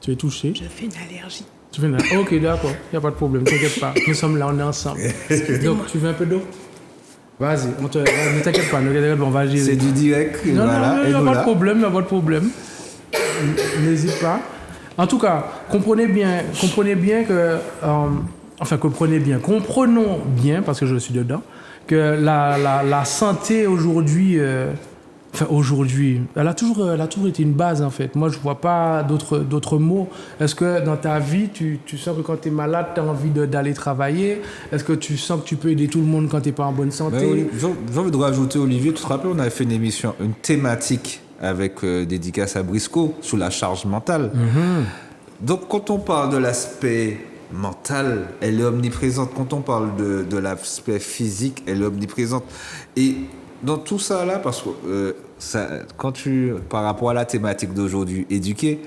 Tu es touché? Je fais une allergie. Tu fais une allergie? Ok, d'accord, il n'y a pas de problème, t'inquiète pas. Nous sommes là, on est ensemble. Donc, tu veux un peu d'eau? Vas-y, ne t'inquiète pas, on va gérer. C'est du direct. Non, il n'y a pas de problème, N'hésite pas. En tout cas, comprenez bien que... comprenons bien, parce que je suis dedans, que la santé aujourd'hui, elle a toujours été une base, en fait. Moi, je ne vois pas d'autres mots. Est-ce que dans ta vie, tu sens que quand tu es malade, tu as envie d'aller travailler? Est-ce que tu sens que tu peux aider tout le monde quand tu n'es pas en bonne santé? Oui. J'ai envie de rajouter, Olivier, tu te rappelles, on avait fait une thématique avec dédicace à Briscoe sur la charge mentale. Mm-hmm. Donc, quand on parle de l'aspect mentale, elle est omniprésente. Quand on parle de l'aspect physique, elle est omniprésente. Et dans tout ça là, parce que par rapport à la thématique d'aujourd'hui, éduquer,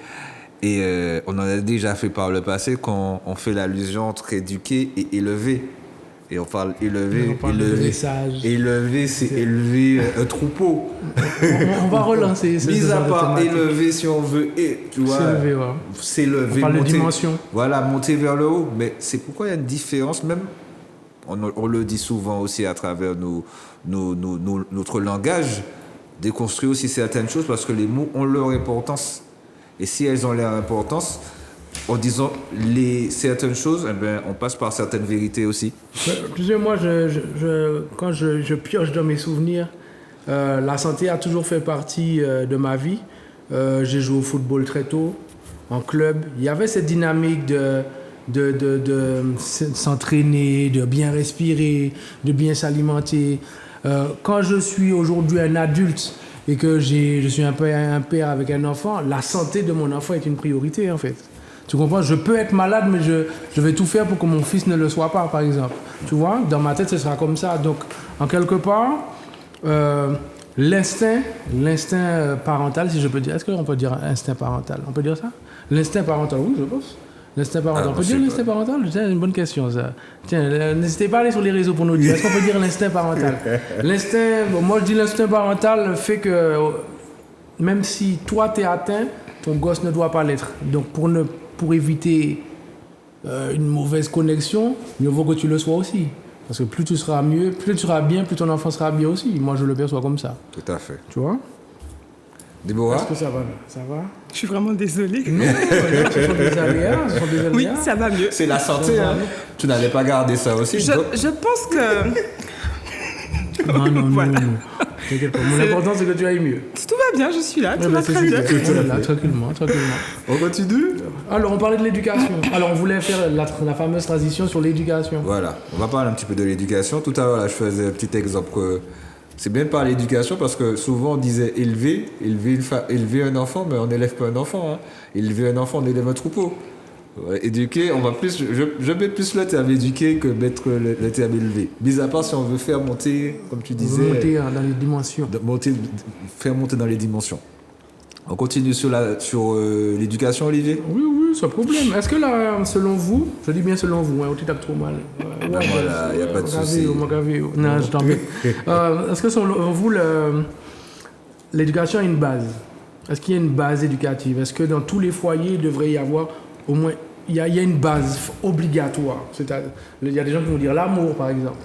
et on en a déjà fait par le passé quand on fait l'allusion entre éduquer et élever. Et on parle élever, élever, c'est élever un troupeau. On va relancer. Mis à part élever, si on veut, tu vois, s'élever, on parle monter, de dimension. Voilà, monter vers le haut. Mais c'est pourquoi il y a une différence, même, on le dit souvent aussi à travers notre langage, déconstruire aussi certaines choses parce que les mots ont leur importance. Et si elles ont leur importance, en disant certaines choses, on passe par certaines vérités aussi. Tu sais, moi, quand je pioche dans mes souvenirs, la santé a toujours fait partie de ma vie. J'ai joué au football très tôt, en club. Il y avait cette dynamique de s'entraîner, de bien respirer, de bien s'alimenter. Quand je suis aujourd'hui un adulte et que je suis un père avec un enfant, la santé de mon enfant est une priorité, en fait. Tu comprends? Je peux être malade, mais je vais tout faire pour que mon fils ne le soit pas, par exemple. Tu vois? Dans ma tête, ce sera comme ça. Donc, en quelque part, l'instinct parental, si je peux dire... Est-ce qu'on peut dire instinct parental? On peut dire ça? L'instinct parental, oui, je pense. L'instinct parental. On peut dire l'instinct parental? C'est une bonne question, ça. Tiens, n'hésitez pas à aller sur les réseaux pour nous dire. Est-ce qu'on peut dire l'instinct parental? Moi, je dis l'instinct parental fait que même si toi, t'es atteint, ton gosse ne doit pas l'être. Donc, pour éviter une mauvaise connexion, mieux vaut que tu le sois aussi. Parce que plus tu seras mieux, plus tu seras bien, plus ton enfant sera bien aussi. Moi, je le perçois comme ça. Tout à fait. Tu vois? Déborah? Est-ce que ça va là? Ça va? Je suis vraiment désolée. Non, ce sont des aléas. Ce sont des aléas. Oui, ça va mieux. C'est la santé, hein. Tu n'allais pas garder ça aussi. Je pense que Non. Voilà. T'inquiète pas. Mon important, c'est que tu ailles mieux. tout va bien, je suis là, tout Ouais, va bah, c'est très bien. super. On est là, tranquillement. On continue? Alors, on parlait de l'éducation. Alors, on voulait faire la fameuse transition sur l'éducation. Voilà, on va parler un petit peu de l'éducation. Tout à l'heure, là, je faisais un petit exemple que c'est bien de parler d'éducation parce que souvent on disait élever un enfant, mais on n'élève pas un enfant. Hein. Élever un enfant, on élève un troupeau. Éduquer, on va plus, je mets plus le terme éduquer que mettre le terme élever. Mis à part si on veut faire monter, comme tu disais, Monter dans les dimensions. faire monter dans les dimensions. On continue sur l'éducation, Olivier. Oui, sans problème. Est-ce que là, selon vous, je dis bien selon vous, au titre trop mal. Voilà, il n'y a pas de souci. Non, je t'en prie. Est-ce que selon vous, l'éducation a une base? Est-ce qu'il y a une base éducative? Est-ce que dans tous les foyers, il devrait y avoir au moins, il y a une base obligatoire? Il y a des gens qui vont dire l'amour, par exemple.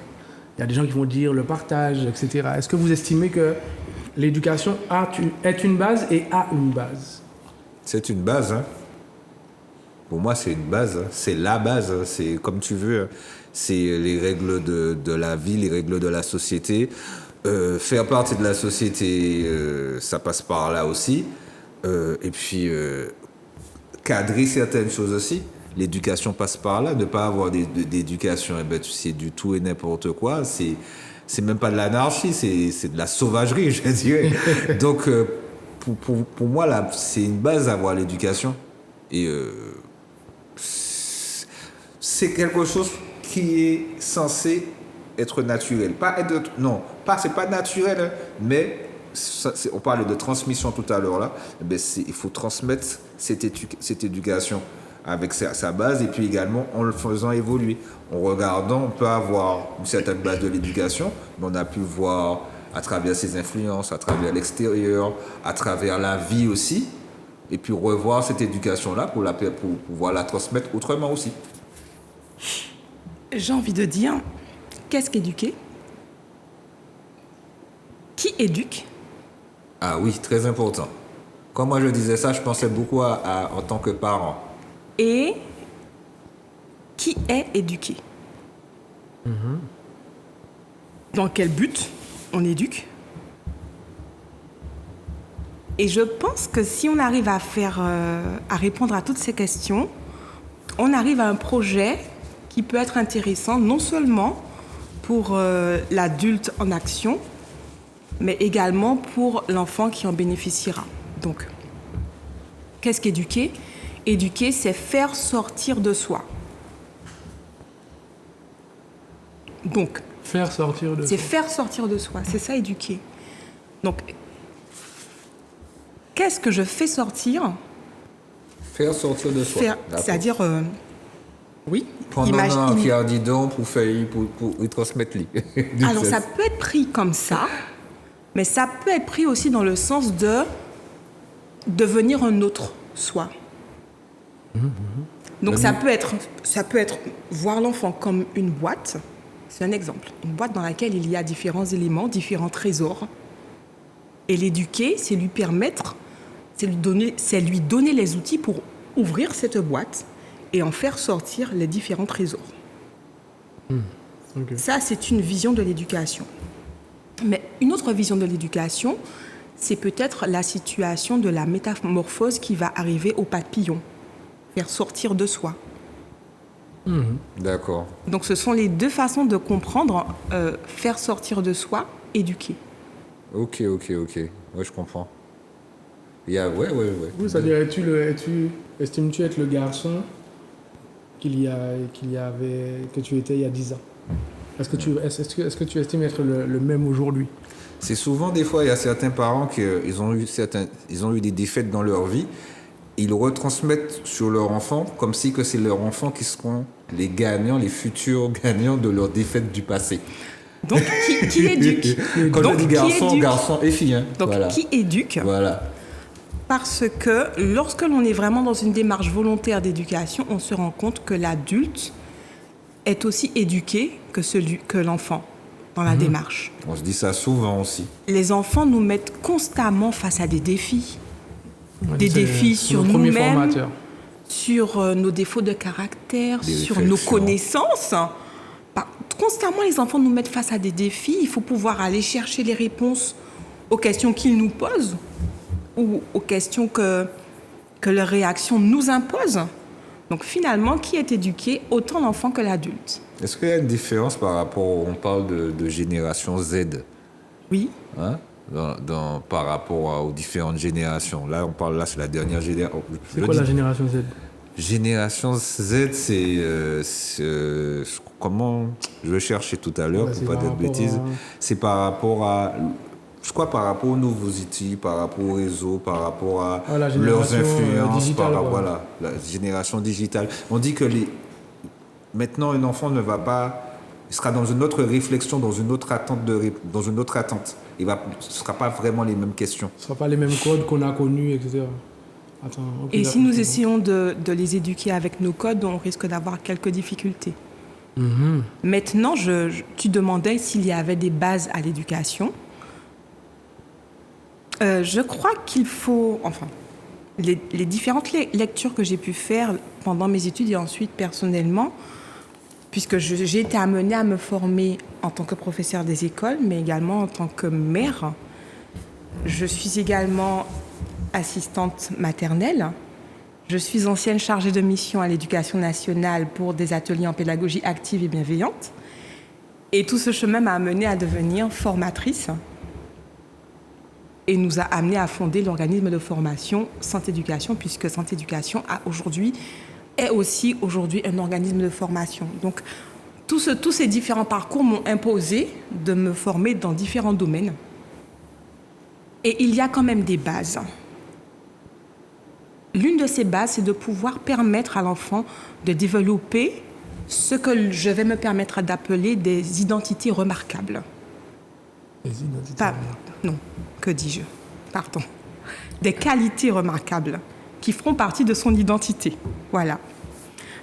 Il y a des gens qui vont dire le partage, etc. Est-ce que vous estimez que l'éducation est une base et a une base? C'est une base, hein. Pour moi, c'est une base, hein. C'est la base, hein. C'est comme tu veux, hein. C'est les règles de la vie, les règles de la société. Faire partie de la société, ça passe par là aussi. Et puis, cadrer certaines choses aussi. L'éducation passe par là. Ne pas avoir d'éducation, eh ben, c'est du tout et n'importe quoi. C'est même pas de l'anarchie, c'est de la sauvagerie, je dirais. Donc, pour moi, là, c'est une base d'avoir l'éducation. Et c'est quelque chose qui est censé être naturel. C'est pas naturel, hein, mais on parlait de transmission tout à l'heure là. Ben il faut transmettre cette éducation avec sa base et puis également en le faisant évoluer. En regardant, on peut avoir une certaine base de l'éducation, mais on a pu voir à travers ses influences, à travers l'extérieur, à travers la vie aussi, et puis revoir cette éducation-là pour pouvoir la transmettre autrement aussi. J'ai envie de dire, qu'est-ce qu'éduquer? Qui éduque? Ah oui, très important. Quand moi je disais ça, je pensais beaucoup en tant que parent. Et qui est éduqué? Dans quel but on éduque? Et je pense que si on arrive à répondre à toutes ces questions, on arrive à un projet qui peut être intéressant non seulement pour l'adulte en action, mais également pour l'enfant qui en bénéficiera. Donc, qu'est-ce qu'éduquer? Éduquer, c'est faire sortir de soi. Donc, Faire sortir de c'est soi. faire sortir de soi, c'est ça éduquer. Donc, qu'est-ce que je fais sortir? Faire sortir de soi. D'accord. C'est-à-dire, oui, Prendre un qui a dit donc pour y transmettre lui. Alors, ça peut être pris comme ça, mais ça peut être pris aussi dans le sens de devenir un autre soi. Donc, ça peut être voir l'enfant comme une boîte. C'est un exemple. Une boîte dans laquelle il y a différents éléments, différents trésors. Et l'éduquer, c'est lui permettre, c'est lui donner les outils pour ouvrir cette boîte et en faire sortir les différents trésors. Okay. Ça, c'est une vision de l'éducation. Mais une autre vision de l'éducation, c'est peut-être la situation de la métamorphose qui va arriver au papillon, faire sortir de soi. D'accord. Donc, ce sont les deux façons de comprendre faire sortir de soi, éduquer. Ok. Ouais, je comprends. Ouais. Oui, c'est-à-dire, estimes-tu être le garçon que tu étais il y a 10 ans? Est-ce que tu estimes être le même aujourd'hui? C'est souvent, des fois, il y a certains parents qui ils ont eu des défaites dans leur vie. Ils retransmettent sur leur enfant comme si que c'est leurs enfants qui seront les gagnants, les futurs gagnants de leurs défaites du passé. Donc, qui éduque? Quand Donc, je dis garçon et fille. Hein. Donc, voilà. qui éduque? Voilà. Parce que lorsque l'on est vraiment dans une démarche volontaire d'éducation, on se rend compte que l'adulte est aussi éduqué que l'enfant dans la démarche. On se dit ça souvent aussi. Les enfants nous mettent constamment face à des défis. Ouais, Des c'est- défis c'est sur nos premiers nous-mêmes, formateurs. sur nos défauts de caractère, Des sur nos réflexions. connaissances. Constamment, les enfants nous mettent face à des défis. Il faut pouvoir aller chercher les réponses aux questions qu'ils nous posent ou aux questions que leur réaction nous impose. Donc finalement, qui est éduqué? Autant l'enfant que l'adulte. Est-ce qu'il y a une différence par rapport, on parle de génération Z, Oui. hein, par rapport aux différentes générations. Là, c'est la dernière génération. C'est quoi la génération Z? Génération Z, comment, je vais chercher tout à l'heure Ouais, pour c'est pas par dire de rapport bêtises. à- C'est par rapport à, je crois, par rapport aux nouveaux outils, par rapport au réseau, par rapport à la leurs génération, influences, digitale, quoi. voilà, la génération digitale. On dit que maintenant, un enfant ne va pas, il sera dans une autre réflexion, dans une autre attente. Ce ne sera pas vraiment les mêmes questions. Ce ne sera pas les mêmes codes qu'on a connus, etc. Attends, ok, Et si d'accord, nous c'est bon. essayons de les éduquer avec nos codes, on risque d'avoir quelques difficultés. Maintenant, tu demandais s'il y avait des bases à l'éducation. Je crois qu'il faut, enfin, les différentes lectures que j'ai pu faire pendant mes études et ensuite personnellement, puisque j'ai été amenée à me former en tant que professeur des écoles, mais également en tant que mère. Je suis également assistante maternelle. Je suis ancienne chargée de mission à l'Éducation nationale pour des ateliers en pédagogie active et bienveillante. Et tout ce chemin m'a amenée à devenir formatrice et nous a amené à fonder l'organisme de formation Santé Éducation, puisque Santé Éducation est aussi aujourd'hui un organisme de formation. Donc, tous ces différents parcours m'ont imposé de me former dans différents domaines. Et il y a quand même des bases. L'une de ces bases, c'est de pouvoir permettre à l'enfant de développer ce que je vais me permettre d'appeler des identités remarquables. Les identités. Non, que dis-je? Pardon. Des qualités remarquables qui feront partie de son identité. Voilà.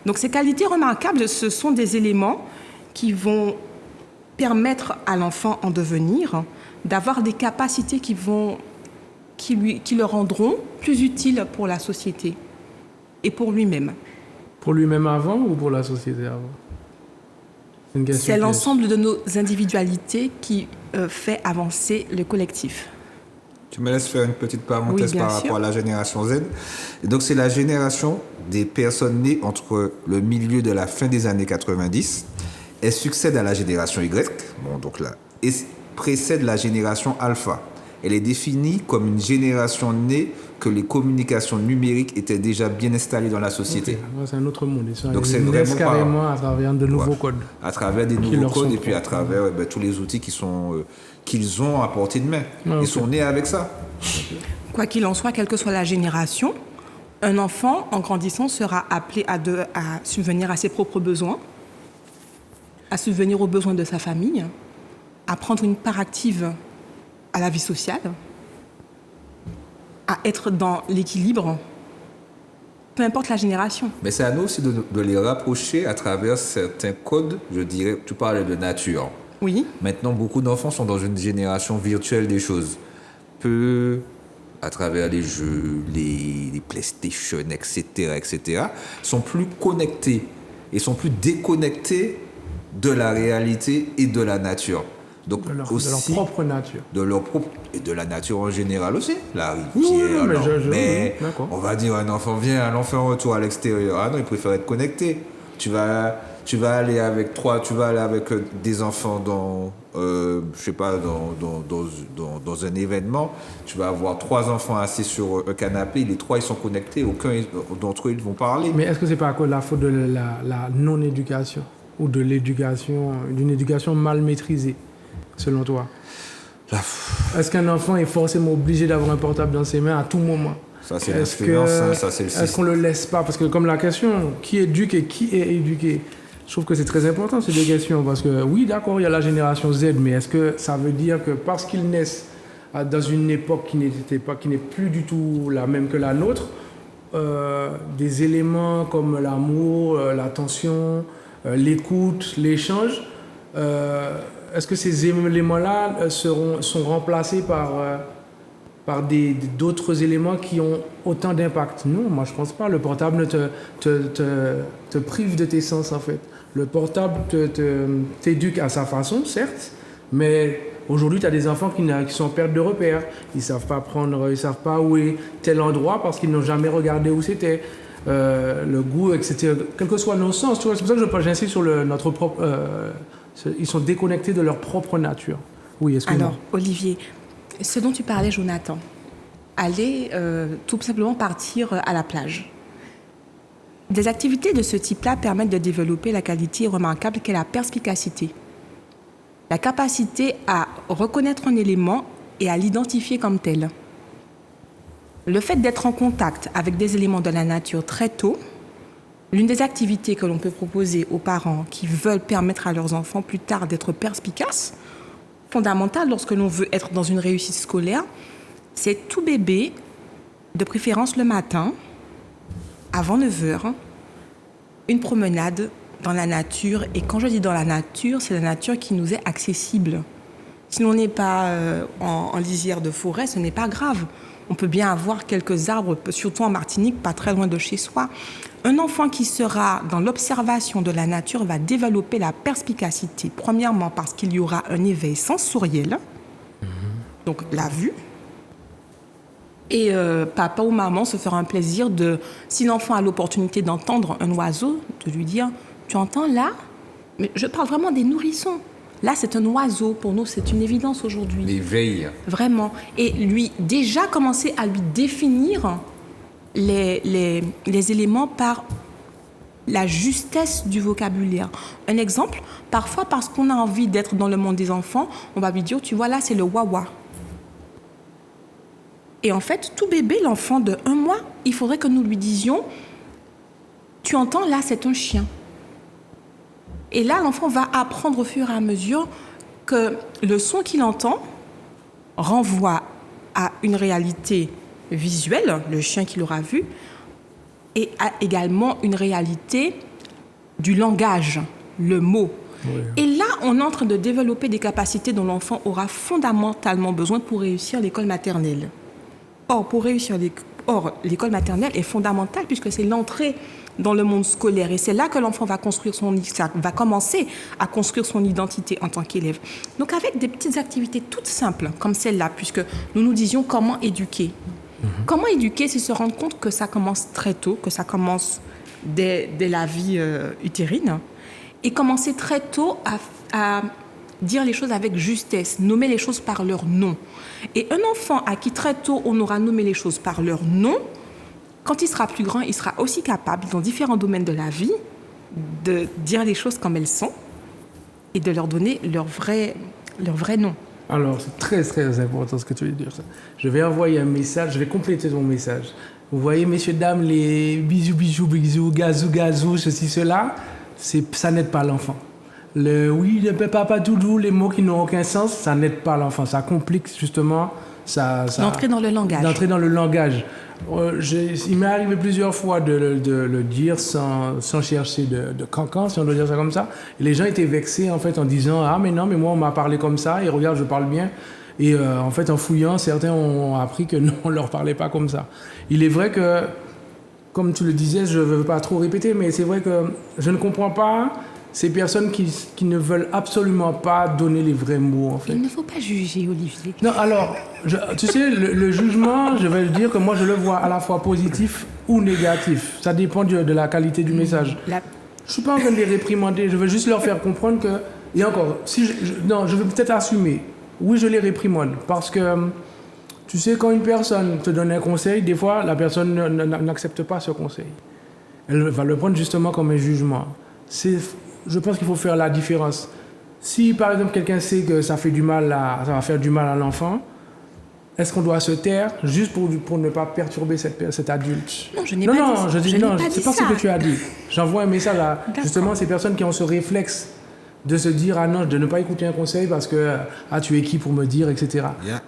Donc ces qualités remarquables, ce sont des éléments qui vont permettre à l'enfant en devenir d'avoir des capacités qui le rendront plus utile pour la société et pour lui-même. Pour lui-même avant ou pour la société avant? C'est une question C'est piège. l'ensemble de nos individualités qui fait avancer le collectif. Tu me laisses faire une petite parenthèse Oui, bien par sûr. rapport à la génération Z. Et donc, c'est la génération des personnes nées entre le milieu de la fin des années 90. Elle succède à la génération Y, bon, donc là, et précède la génération Alpha. Elle est définie comme une génération née que les communications numériques étaient déjà bien installées dans la société. Ok, ouais, c'est un autre monde. Donc, Ils c'est naissent vraiment carrément à travers de nouveaux Ouais. codes. À travers des Qui nouveaux leur codes sont et puis à propres. travers tous les outils qu'ils ont à portée de main. Ouais, Ils ok. sont nés avec ça. Quoi qu'il en soit, quelle que soit la génération, un enfant, en grandissant, sera appelé à subvenir à ses propres besoins, à subvenir aux besoins de sa famille, à prendre une part active à la vie sociale, à être dans l'équilibre, peu importe la génération. Mais c'est à nous aussi de les rapprocher à travers certains codes, je dirais. Tu parlais de nature. Oui, Maintenant, beaucoup d'enfants sont dans une génération virtuelle des choses. Peu, à travers les jeux, les PlayStation, etc., sont plus connectés et sont plus déconnectés de la réalité et de la nature. Donc De leur aussi propre nature. de leur propre et de la nature en général aussi. La rivière, Oui, mais non, mais oui, d'accord. on va dire un enfant vient, allons faire un retour à l'extérieur. Ah non, il préfère être connecté. Tu vas aller avec des enfants dans, je sais pas, dans un événement. Tu vas avoir 3 enfants assis sur un canapé. Les 3 ils sont connectés. Aucun d'entre eux ils vont parler. Mais est-ce que c'est pas à cause de la faute de la non-éducation ou de l'éducation, d'une éducation mal maîtrisée, selon toi? Est-ce qu'un enfant est forcément obligé d'avoir un portable dans ses mains à tout moment? Ça c'est Est-ce l'influence, que- hein, ça c'est le Est-ce qu'on système. le laisse pas? Parce que comme la question, qui éduque et qui est éduqué? Je trouve que c'est très important ces deux questions parce que oui, d'accord, il y a la génération Z, mais est-ce que ça veut dire que parce qu'ils naissent dans une époque qui n'est plus du tout la même que la nôtre, des éléments comme l'amour, l'attention, l'écoute, l'échange. Est-ce que ces éléments-là sont remplacés par d'autres éléments qui ont autant d'impact? Non, moi je pense pas. Le portable te prive de tes sens en fait. Le portable t'éduque à sa façon, certes, mais aujourd'hui tu as des enfants qui sont en perte de repères. Ils savent pas où est tel endroit parce qu'ils n'ont jamais regardé où c'était. Le goût, etc. Quel que soit nos sens, tu vois, c'est pour ça que j'insiste sur notre propre. Ils sont déconnectés de leur propre nature. Oui, excuse-moi. Alors, Olivier, ce dont tu parlais, Jonathan, aller tout simplement partir à la plage. Des activités de ce type-là permettent de développer la qualité remarquable qu'est la perspicacité. La capacité à reconnaître un élément et à l'identifier comme tel. Le fait d'être en contact avec des éléments de la nature très tôt, l'une des activités que l'on peut proposer aux parents qui veulent permettre à leurs enfants plus tard d'être perspicaces, fondamentale lorsque l'on veut être dans une réussite scolaire, c'est tout bébé, de préférence le matin, avant 9h, une promenade dans la nature. Et quand je dis dans la nature, c'est la nature qui nous est accessible. Si l'on n'est pas en lisière de forêt, ce n'est pas grave. On peut bien avoir quelques arbres, surtout en Martinique, pas très loin de chez soi. Un enfant qui sera dans l'observation de la nature va développer la perspicacité. Premièrement, parce qu'il y aura un éveil sensoriel, donc la vue. Et papa ou maman se fera un plaisir si l'enfant a l'opportunité d'entendre un oiseau, de lui dire « Tu entends là ?» Mais je parle vraiment des nourrissons. Là, c'est un oiseau. Pour nous, c'est une évidence aujourd'hui. L'éveil. Vraiment. Et lui, déjà commencer à lui définir les éléments par la justesse du vocabulaire. Un exemple, parfois, parce qu'on a envie d'être dans le monde des enfants, on va lui dire, tu vois, là, c'est le wawa. Et en fait, tout bébé, l'enfant de 1 mois, il faudrait que nous lui disions, tu entends, là, c'est un chien. Et là, l'enfant va apprendre au fur et à mesure que le son qu'il entend renvoie à une réalité visuelle, le chien qu'il aura vu, et à également une réalité du langage, le mot. Oui. Et là, on est en train de développer des capacités dont l'enfant aura fondamentalement besoin pour réussir l'école maternelle. Or, l'école maternelle est fondamentale puisque c'est l'entrée dans le monde scolaire. Et c'est là que l'enfant va commencer à construire son identité en tant qu'élève. Donc avec des petites activités toutes simples, comme celle-là, puisque nous nous disions comment éduquer. Comment éduquer, c'est se rendre compte que ça commence très tôt, que ça commence dès la vie utérine, et commencer très tôt à dire les choses avec justesse, nommer les choses par leur nom. Et un enfant à qui très tôt on aura nommé les choses par leur nom, quand il sera plus grand, il sera aussi capable, dans différents domaines de la vie, de dire les choses comme elles sont et de leur donner leur vrai nom. Alors, c'est très, très important ce que tu veux dire. Ça. Je vais envoyer un message, je vais compléter ton message. Vous voyez, messieurs, dames, les bisous, gazou, ceci, cela, ça n'aide pas l'enfant. Oui, le papa doudou, les mots qui n'ont aucun sens, ça n'aide pas l'enfant. Ça complique justement... L'entrée dans le langage. L'entrée dans le langage. Il m'est arrivé plusieurs fois de le dire sans chercher de cancan, si on doit dire ça comme ça. Et les gens étaient vexés en fait en disant « Ah mais non, mais moi on m'a parlé comme ça et regarde, je parle bien ». Et en fait en fouillant, certains ont appris que non, on ne leur parlait pas comme ça. Il est vrai que, comme tu le disais, je ne veux pas trop répéter, mais c'est vrai que je ne comprends pas ces personnes qui ne veulent absolument pas donner les vrais mots, en fait. Il ne faut pas juger, Olivier. Non, alors, tu sais, le jugement, je vais le dire que moi, je le vois à la fois positif ou négatif. Ça dépend de la qualité du message. Je ne suis pas en train de les réprimander, je veux juste leur faire comprendre que... Et encore, je vais peut-être assumer. Oui, je les réprimande, parce que, tu sais, quand une personne te donne un conseil, des fois, la personne n'accepte pas ce conseil. Elle va le prendre justement comme un jugement. Je pense qu'il faut faire la différence. Si, par exemple, quelqu'un sait que ça va faire du mal à l'enfant, est-ce qu'on doit se taire juste pour ne pas perturber cet adulte? Non, je n'ai pas dit ça. C'est pas ce que tu as dit. J'envoie un message à justement ces personnes qui ont ce réflexe de se dire « Ah non, de ne pas écouter un conseil parce que tu es qui pour me dire, etc. Yeah. »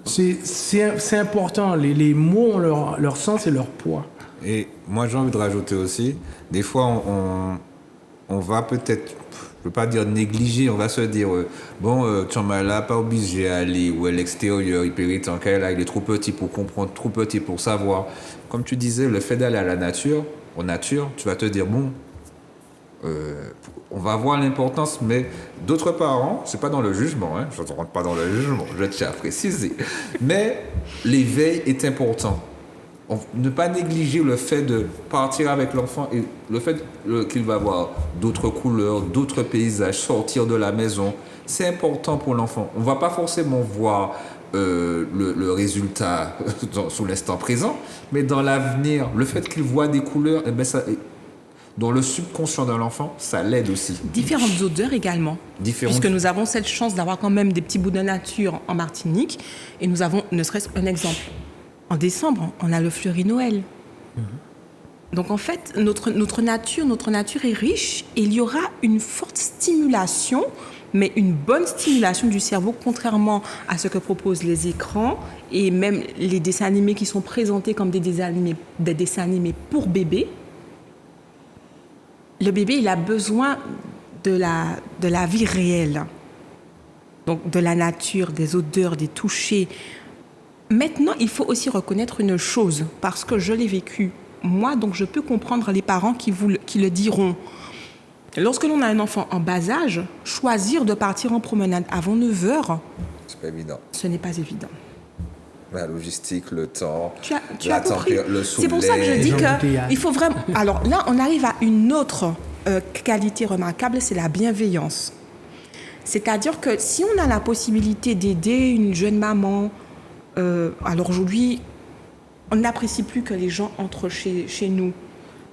C'est important. Les mots ont leur sens et leur poids. Et moi, j'ai envie de rajouter aussi, des fois, on va peut-être, je ne veux pas dire négliger, on va se dire, Tchambala, pas obligé d'aller ou à l'extérieur, il périt tant qu'elle là, il est trop petit pour comprendre, trop petit pour savoir. Comme tu disais, le fait d'aller à la nature, tu vas te dire, on va voir l'importance, mais d'autres parents, c'est pas dans le jugement, je ne rentre pas dans le jugement, je tiens à préciser, mais l'éveil est important. Ne pas négliger le fait de partir avec l'enfant et le fait qu'il va voir d'autres couleurs, d'autres paysages, sortir de la maison, c'est important pour l'enfant. On ne va pas forcément voir le résultat sous l'instant présent, mais dans l'avenir, le fait qu'il voit des couleurs, dans le subconscient de l'enfant, ça l'aide aussi. Différentes odeurs également. Puisque nous avons cette chance d'avoir quand même des petits bouts de nature en Martinique. Et nous avons, ne serait-ce qu'un exemple. En décembre, on a le fleuri Noël. Donc en fait, notre nature est riche. Et il y aura une forte stimulation, mais une bonne stimulation du cerveau, contrairement à ce que proposent les écrans et même les dessins animés qui sont présentés comme des dessins animés pour bébés. Le bébé, il a besoin de la vie réelle. Donc, de la nature, des odeurs, des touchés. Maintenant, il faut aussi reconnaître une chose, parce que je l'ai vécu, moi, donc je peux comprendre les parents qui le diront. Lorsque l'on a un enfant en bas âge, choisir de partir en promenade avant 9h, c'est pas évident. Ce n'est pas évident. La logistique, le temps, tu as compris. Le soleil. C'est pour ça que je dis qu'il faut vraiment... Alors là, on arrive à une autre qualité remarquable, c'est la bienveillance. C'est-à-dire que si on a la possibilité d'aider une jeune maman, alors aujourd'hui, on n'apprécie plus que les gens entrent chez nous.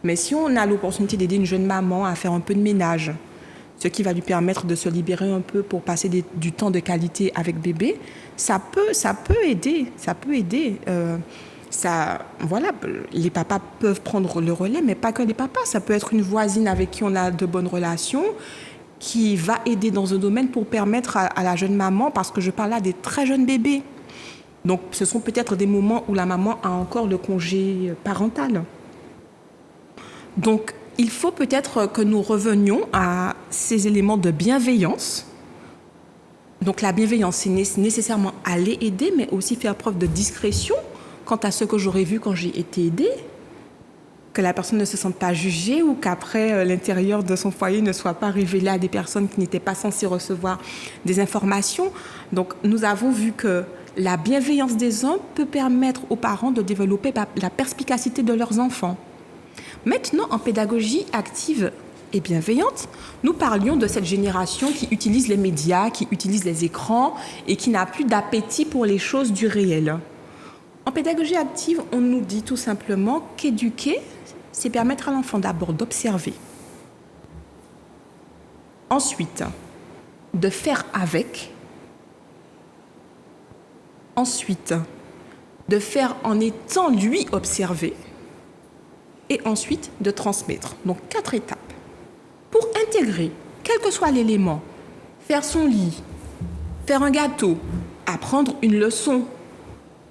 Mais si on a l'opportunité d'aider une jeune maman à faire un peu de ménage, ce qui va lui permettre de se libérer un peu pour passer du temps de qualité avec bébé, ça peut aider. Voilà, les papas peuvent prendre le relais, mais pas que les papas. Ça peut être une voisine avec qui on a de bonnes relations, qui va aider dans un domaine pour permettre à la jeune maman, parce que je parle là des très jeunes bébés. Donc, ce sont peut-être des moments où la maman a encore le congé parental. Donc, il faut peut-être que nous revenions à ces éléments de bienveillance. Donc, la bienveillance, c'est nécessairement aller aider, mais aussi faire preuve de discrétion quant à ce que j'aurais vu quand j'ai été aidée. Que la personne ne se sente pas jugée ou qu'après, l'intérieur de son foyer ne soit pas révélé à des personnes qui n'étaient pas censées recevoir des informations. Donc, nous avons vu que la bienveillance des uns peut permettre aux parents de développer la perspicacité de leurs enfants. Maintenant, en pédagogie active et bienveillante, nous parlions de cette génération qui utilise les médias, qui utilise les écrans et qui n'a plus d'appétit pour les choses du réel. En pédagogie active, on nous dit tout simplement qu'éduquer, c'est permettre à l'enfant d'abord d'observer. Ensuite, de faire avec. Ensuite, de faire en étant lui observé. Et ensuite, de transmettre. Donc, 4 étapes. Pour intégrer, quel que soit l'élément, faire son lit, faire un gâteau, apprendre une leçon,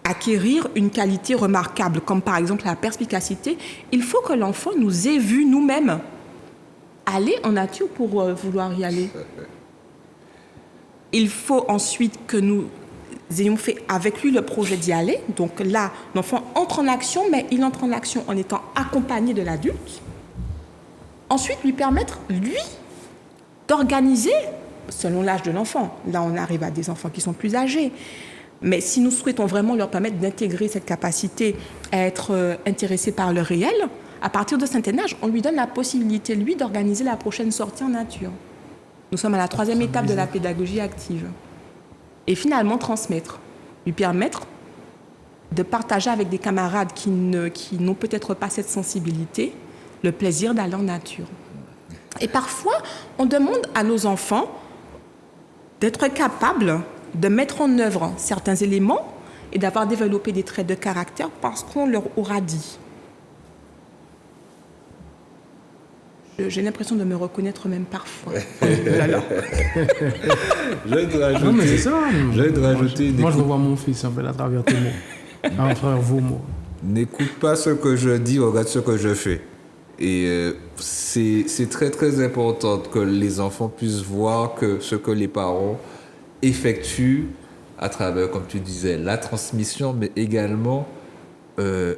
acquérir une qualité remarquable, comme par exemple la perspicacité, il faut que l'enfant nous ait vu nous-mêmes aller en nature pour vouloir y aller. Il faut ensuite que nous ayons fait avec lui le projet d'y aller. Donc là, l'enfant entre en action, mais il entre en action en étant accompagné de l'adulte. Ensuite, lui permettre, lui, d'organiser, selon l'âge de l'enfant. Là, on arrive à des enfants qui sont plus âgés. Mais si nous souhaitons vraiment leur permettre d'intégrer cette capacité à être intéressés par le réel, à partir de certain âge, on lui donne la possibilité, lui, d'organiser la prochaine sortie en nature. Nous sommes à la 3e étape de la pédagogie active. Et finalement, transmettre, lui permettre de partager avec des camarades qui n'ont peut-être pas cette sensibilité, le plaisir d'aller en nature. Et parfois, on demande à nos enfants d'être capables de mettre en œuvre certains éléments et d'avoir développé des traits de caractère parce qu'on leur aura dit. J'ai l'impression de me reconnaître même parfois. Non, mais c'est ça. Moi, je vois mon fils en fait à travers tes mots, à travers vos mots. N'écoute pas ce que je dis, regarde ce que je fais. Et c'est très très important que les enfants puissent voir que ce que les parents effectuent à travers, comme tu disais, la transmission, mais également, je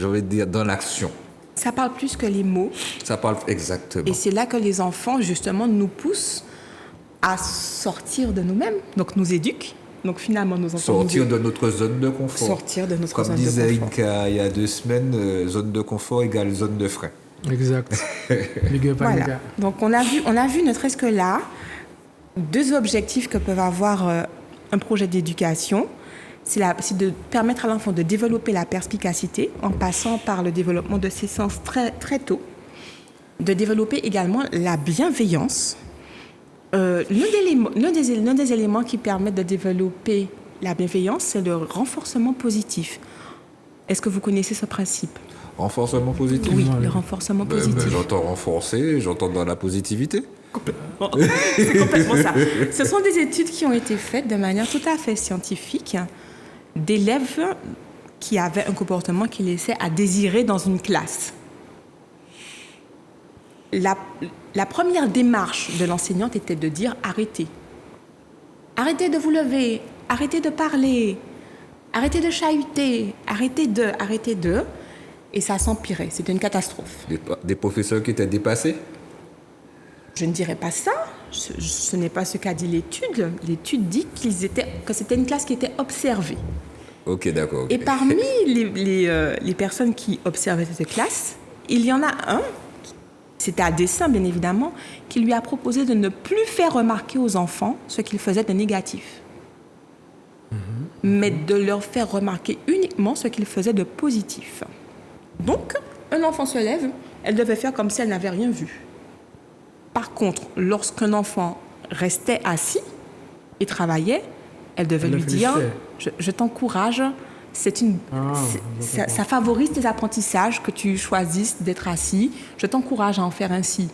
vais dire, dans l'action. Ça parle plus que les mots. Ça parle exactement. Et c'est là que les enfants, justement, nous poussent à sortir de nous-mêmes, donc nous éduquent. Donc finalement, nos enfants sortir de notre zone de confort. Sortir de notre Comme zone de confort. Comme disait Inka il y a 2 semaines, zone de confort égale zone de frein. Exact. Big up, Voilà. Inka. Donc on a vu ne serait-ce que là, 2 objectifs que peuvent avoir un projet d'éducation. C'est de permettre à l'enfant de développer la perspicacité en passant par le développement de ses sens très, très tôt. De développer également la bienveillance. L'un des éléments qui permettent de développer la bienveillance, c'est le renforcement positif. Est-ce que vous connaissez ce principe? Renforcement positif? Oui, le renforcement positif. J'entends renforcer, j'entends dans la positivité. C'est complètement ça. Ce sont des études qui ont été faites de manière tout à fait scientifique d'élèves qui avaient un comportement qui laissait à désirer dans une classe. La première démarche de l'enseignante était de dire arrêtez. Arrêtez de vous lever, arrêtez de parler, arrêtez de chahuter, arrêtez de. Et ça s'empirait, c'était une catastrophe. Des professeurs qui étaient dépassés? Je ne dirais pas ça. Ce n'est pas ce qu'a dit l'étude. L'étude dit que c'était une classe qui était observée. Ok, d'accord. Okay. Et parmi les personnes qui observaient cette classe, il y en a un, c'était à dessein bien évidemment, qui lui a proposé de ne plus faire remarquer aux enfants ce qu'il faisait de négatif, mais de leur faire remarquer uniquement ce qu'il faisait de positif. Donc, un enfant se lève, elle devait faire comme si elle n'avait rien vu. Par contre, lorsqu'un enfant restait assis et travaillait, elle devait lui dire « Je t'encourage, ça favorise tes apprentissages que tu choisisses d'être assis, je t'encourage à en faire ainsi. »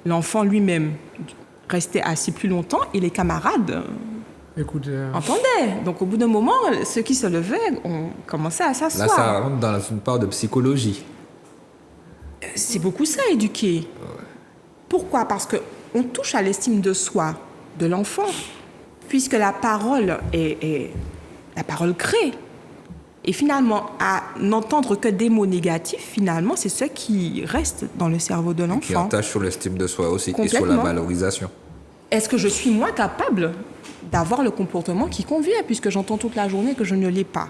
L'enfant lui-même restait assis plus longtemps et les camarades entendaient. Donc au bout d'un moment, ceux qui se levaient ont commencé à s'asseoir. Là, ça rentre dans une part de psychologie. C'est beaucoup ça, éduquer. Ouais. Pourquoi? Parce qu'on touche à l'estime de soi de l'enfant, puisque la parole la parole crée. Et finalement, à n'entendre que des mots négatifs, finalement, c'est ce qui reste dans le cerveau de l'enfant. Qui entache sur l'estime de soi aussi, et sur la valorisation. Est-ce que je suis moins capable d'avoir le comportement qui convient, puisque j'entends toute la journée que je ne l'ai pas?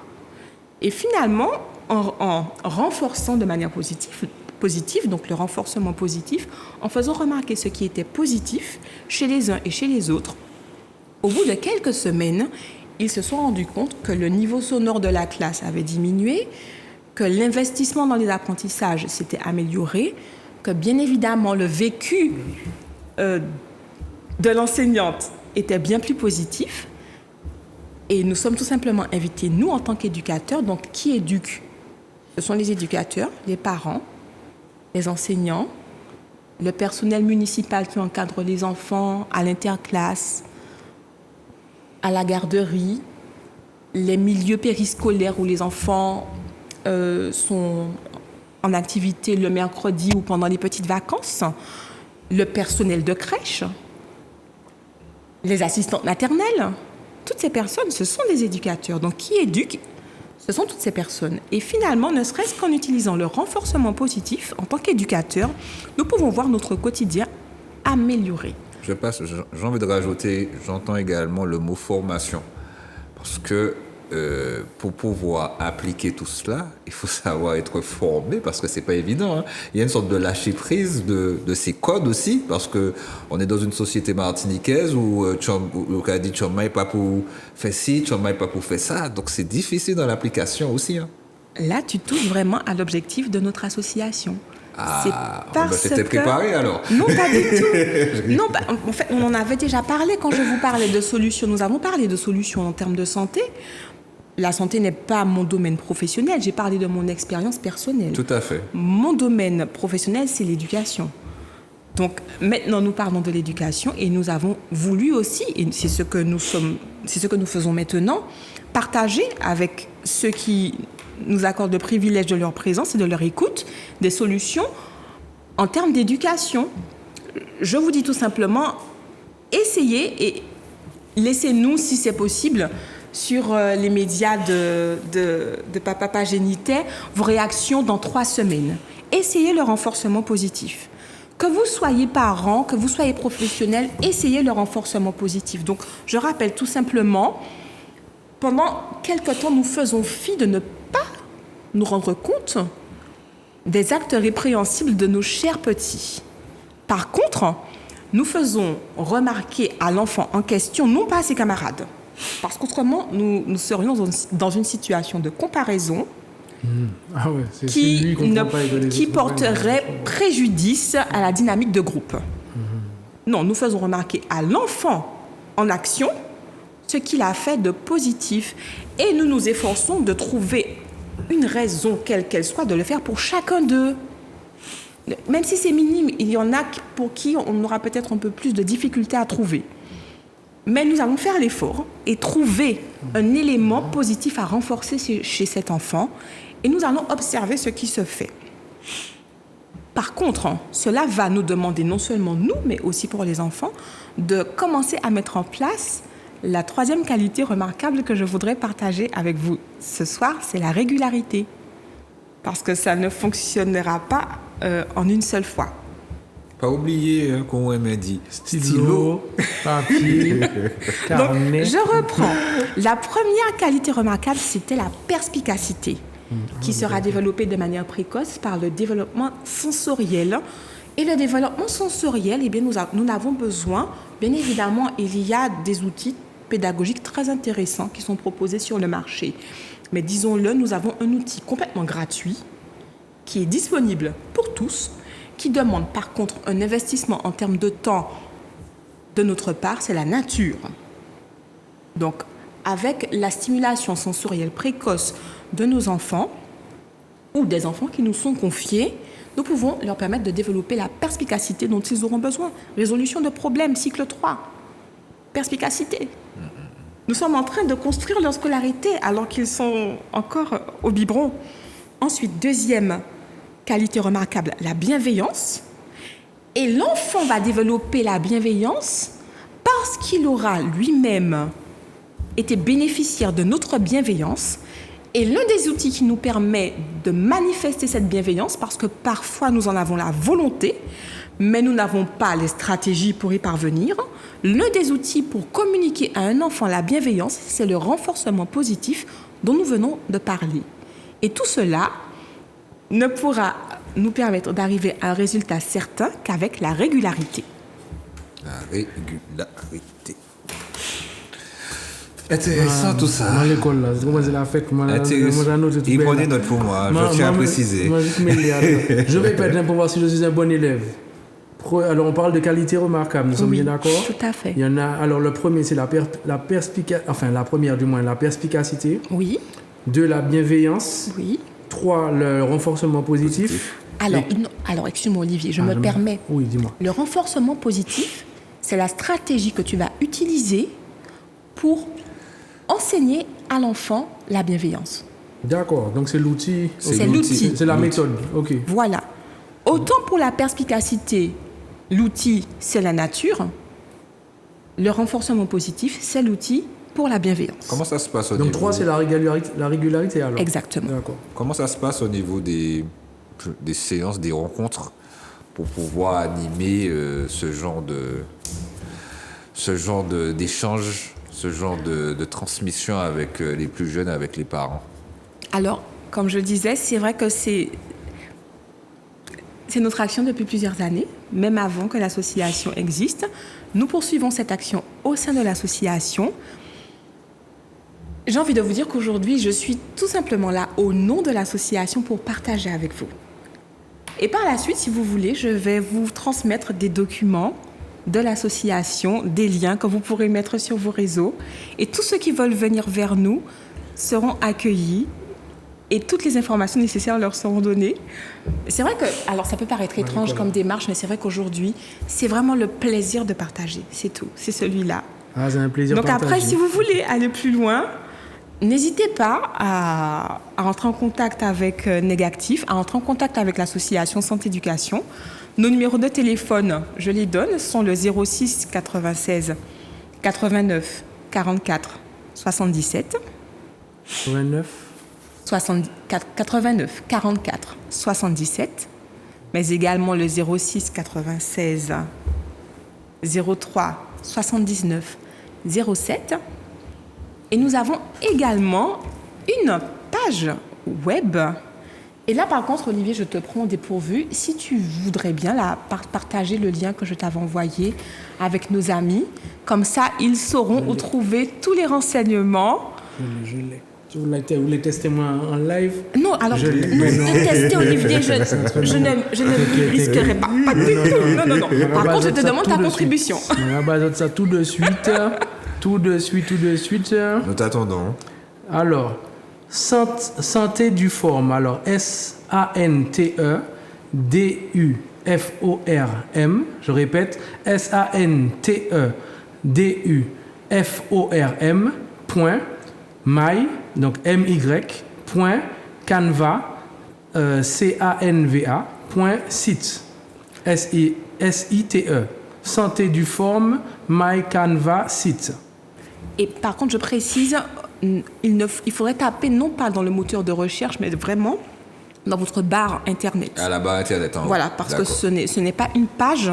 Et finalement, en renforçant de manière positive, donc le renforcement positif, en faisant remarquer ce qui était positif chez les uns et chez les autres, au bout de quelques semaines, ils se sont rendus compte que le niveau sonore de la classe avait diminué, que l'investissement dans les apprentissages s'était amélioré, que bien évidemment le vécu de l'enseignante était bien plus positif. Et nous sommes tout simplement invités, nous en tant qu'éducateurs, donc qui éduquent? Ce sont les éducateurs, les parents, les enseignants, le personnel municipal qui encadre les enfants à l'interclasse, à la garderie, les milieux périscolaires où les enfants sont en activité le mercredi ou pendant les petites vacances, le personnel de crèche, les assistantes maternelles. Toutes ces personnes, ce sont des éducateurs. Donc, qui éduquent? Ce sont toutes ces personnes. Et finalement, ne serait-ce qu'en utilisant le renforcement positif, en tant qu'éducateur, nous pouvons voir notre quotidien amélioré. J'ai envie de rajouter, j'entends également le mot formation. Parce que pour pouvoir appliquer tout cela, il faut savoir être formé, parce que c'est pas évident. Hein. Il y a une sorte de lâcher prise de ces codes aussi, parce que on est dans une société martiniquaise où on a dit tu m'as pas pour faire ci, tu m'as pas pour faire ça. Donc c'est difficile dans l'application aussi. Hein. Là, tu touches vraiment à l'objectif de notre association. C'était préparé alors? Non, pas du tout. Non, en fait, on en avait déjà parlé quand je vous parlais de solutions. Nous avons parlé de solutions en termes de santé. La santé n'est pas mon domaine professionnel. J'ai parlé de mon expérience personnelle. Tout à fait. Mon domaine professionnel, c'est l'éducation. Donc, maintenant, nous parlons de l'éducation et nous avons voulu aussi, et c'est ce que nous sommes c'est ce que nous faisons maintenant, partager avec ceux qui nous accordent le privilège de leur présence et de leur écoute des solutions en termes d'éducation. Je vous dis tout simplement, essayez et laissez-nous, si c'est possible, sur les médias de Papa Génitait, vos réactions dans 3 semaines. Essayez le renforcement positif. Que vous soyez parent, que vous soyez professionnel, essayez le renforcement positif. Donc, je rappelle tout simplement, pendant quelque temps, nous faisons fi de ne pas nous rendre compte des actes répréhensibles de nos chers petits. Par contre, nous faisons remarquer à l'enfant en question, non pas à ses camarades, parce qu'autrement, nous serions dans une situation de comparaison qui porterait préjudice à la dynamique de groupe. Non, nous faisons remarquer à l'enfant en action ce qu'il a fait de positif et nous nous efforçons de trouver une raison, quelle qu'elle soit, de le faire pour chacun d'eux. Même si c'est minime, il y en a pour qui on aura peut-être un peu plus de difficultés à trouver. Mais nous allons faire l'effort et trouver un élément positif à renforcer chez cet enfant et nous allons observer ce qui se fait. Par contre, cela va nous demander, non seulement nous, mais aussi pour les enfants, de commencer à mettre en place la 3e qualité remarquable que je voudrais partager avec vous ce soir, c'est la régularité. Parce que ça ne fonctionnera pas en une seule fois. Pas oublier qu'on m'a dit stylo, papier, carnet. Donc, je reprends. La première qualité remarquable, c'était la perspicacité, qui sera développée de manière précoce par le développement sensoriel. Et le développement sensoriel, eh bien, nous avons besoin, bien évidemment, il y a des outils pédagogiques très intéressants qui sont proposés sur le marché. Mais disons-le, nous avons un outil complètement gratuit qui est disponible pour tous, qui demande par contre un investissement en termes de temps de notre part, c'est la nature. Donc, avec la stimulation sensorielle précoce de nos enfants ou des enfants qui nous sont confiés, nous pouvons leur permettre de développer la perspicacité dont ils auront besoin. Résolution de problèmes, cycle 3. Perspicacité. Nous sommes en train de construire leur scolarité alors qu'ils sont encore au biberon. Ensuite, 2e qualité remarquable, la bienveillance. Et l'enfant va développer la bienveillance parce qu'il aura lui-même été bénéficiaire de notre bienveillance. Et l'un des outils qui nous permet de manifester cette bienveillance, parce que parfois nous en avons la volonté, mais nous n'avons pas les stratégies pour y parvenir, l'un des outils pour communiquer à un enfant la bienveillance, c'est le renforcement positif dont nous venons de parler. Et tout cela ne pourra nous permettre d'arriver à un résultat certain qu'avec la régularité. La régularité. Intéressant tout ça. Dans l'école, là, c'est comment c'est la fête. Il prend des notes pour moi, je tiens à préciser. Je répète pour voir si je suis un bon élève. Alors, on parle de qualité remarquable, nous sommes bien d'accord? Tout à fait. Il y en a, alors, le premier, c'est la perspicacité. Oui. 2, la bienveillance. Oui. 3, le renforcement positif. Alors excuse-moi Olivier, je me permets. Oui, dis-moi. Le renforcement positif, c'est la stratégie que tu vas utiliser pour enseigner à l'enfant la bienveillance. D'accord, donc c'est l'outil. C'est l'outil. C'est la méthode, ok. Voilà. Autant pour la perspicacité, l'outil, c'est la nature. Le renforcement positif, c'est l'outil pour la bienveillance. Comment ça se passe au niveau... niveau... Donc 3, c'est la régularité alors. Exactement. D'accord. Comment ça se passe au niveau des séances, des rencontres pour pouvoir animer ce genre d'échange, ce genre de transmission avec les plus jeunes, avec les parents? Alors, comme je disais, c'est vrai que c'est notre action depuis plusieurs années, même avant que l'association existe. Nous poursuivons cette action au sein de l'association. J'ai envie de vous dire qu'aujourd'hui, je suis tout simplement là au nom de l'association pour partager avec vous. Et par la suite, si vous voulez, je vais vous transmettre des documents de l'association, des liens que vous pourrez mettre sur vos réseaux. Et tous ceux qui veulent venir vers nous seront accueillis et toutes les informations nécessaires leur seront données. C'est vrai que, alors ça peut paraître étrange comme démarche, mais c'est vrai qu'aujourd'hui, c'est vraiment le plaisir de partager. C'est tout, c'est celui-là. Ah, c'est un plaisir Donc partagé. après, si vous voulez aller plus loin, n'hésitez pas à entrer en contact avec Négactif, à entrer en contact avec l'association Santé Éducation. Nos numéros de téléphone, je les donne, sont le 06 96 89 44 77. 29. 89 44 77, mais également le 06 96 03 79 07. Et nous avons également une page web. Et là, par contre, Olivier, je te prends au dépourvu. Si tu voudrais bien partager le lien que je t'avais envoyé avec nos amis, comme ça, ils sauront où trouver tous les renseignements. Je l'ai. Vous voulez tester moi en live? Non, alors, Je l'ai. non, Mais non. de tester, Olivier, je ne risquerai pas. Pas du tout. Non. Par contre, je te demande ta contribution. On va baser ça tout de suite. Tout de suite. Nous t'attendons. Alors, santé du forme. Alors, SANTEDUFORM. Je répète, SANTEDUFORM. My, donc MY, point, Canva, CANVA, point, site, SITE, santé du forme, My Canva, site. Et par contre, je précise, il faudrait taper non pas dans le moteur de recherche, mais vraiment dans votre barre Internet. À la barre Internet, en haut. Voilà, parce que ce n'est pas une page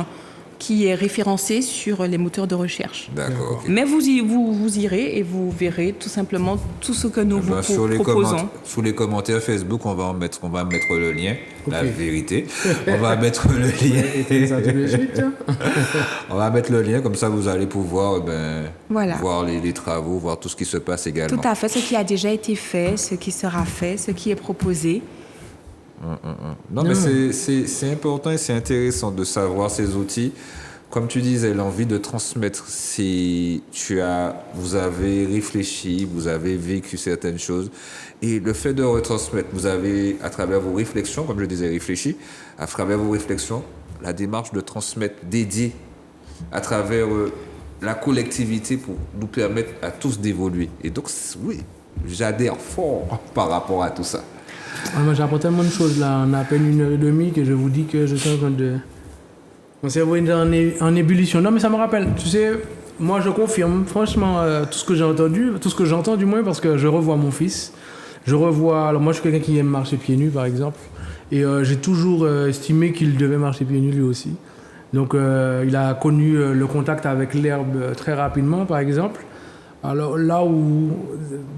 qui est référencée sur les moteurs de recherche. D'accord. Ok. Mais vous irez et vous verrez tout simplement tout ce que nous vous proposons. Sous les commentaires Facebook, on va mettre le lien, la vérité. On va mettre le lien. Ça tout de suite. On va mettre le lien, comme ça vous allez pouvoir Voilà. voir les travaux, voir tout ce qui se passe également. Tout à fait, ce qui a déjà été fait, ce qui sera fait, ce qui est proposé. Non, mais c'est important et c'est intéressant de savoir ces outils. Comme tu disais, l'envie de transmettre, si vous avez réfléchi, vous avez vécu certaines choses, et le fait de retransmettre, vous avez, à travers vos réflexions, comme je disais, réfléchi, à travers vos réflexions, la démarche de transmettre dédiée à travers la collectivité pour nous permettre à tous d'évoluer. Et donc, oui, j'adhère fort par rapport à tout ça. Moi, j'apprends tellement de choses là, en à peine 1h30 que je vous dis que je suis en train de... Mon cerveau est en ébullition. Non, mais ça me rappelle. Tu sais, moi, je confirme, franchement, tout ce que j'ai entendu, tout ce que j'entends du moins, parce que je revois mon fils. Alors, moi, je suis quelqu'un qui aime marcher pieds nus, par exemple. Et j'ai toujours estimé qu'il devait marcher pieds nus lui aussi. Donc, il a connu le contact avec l'herbe très rapidement, par exemple. Alors là où,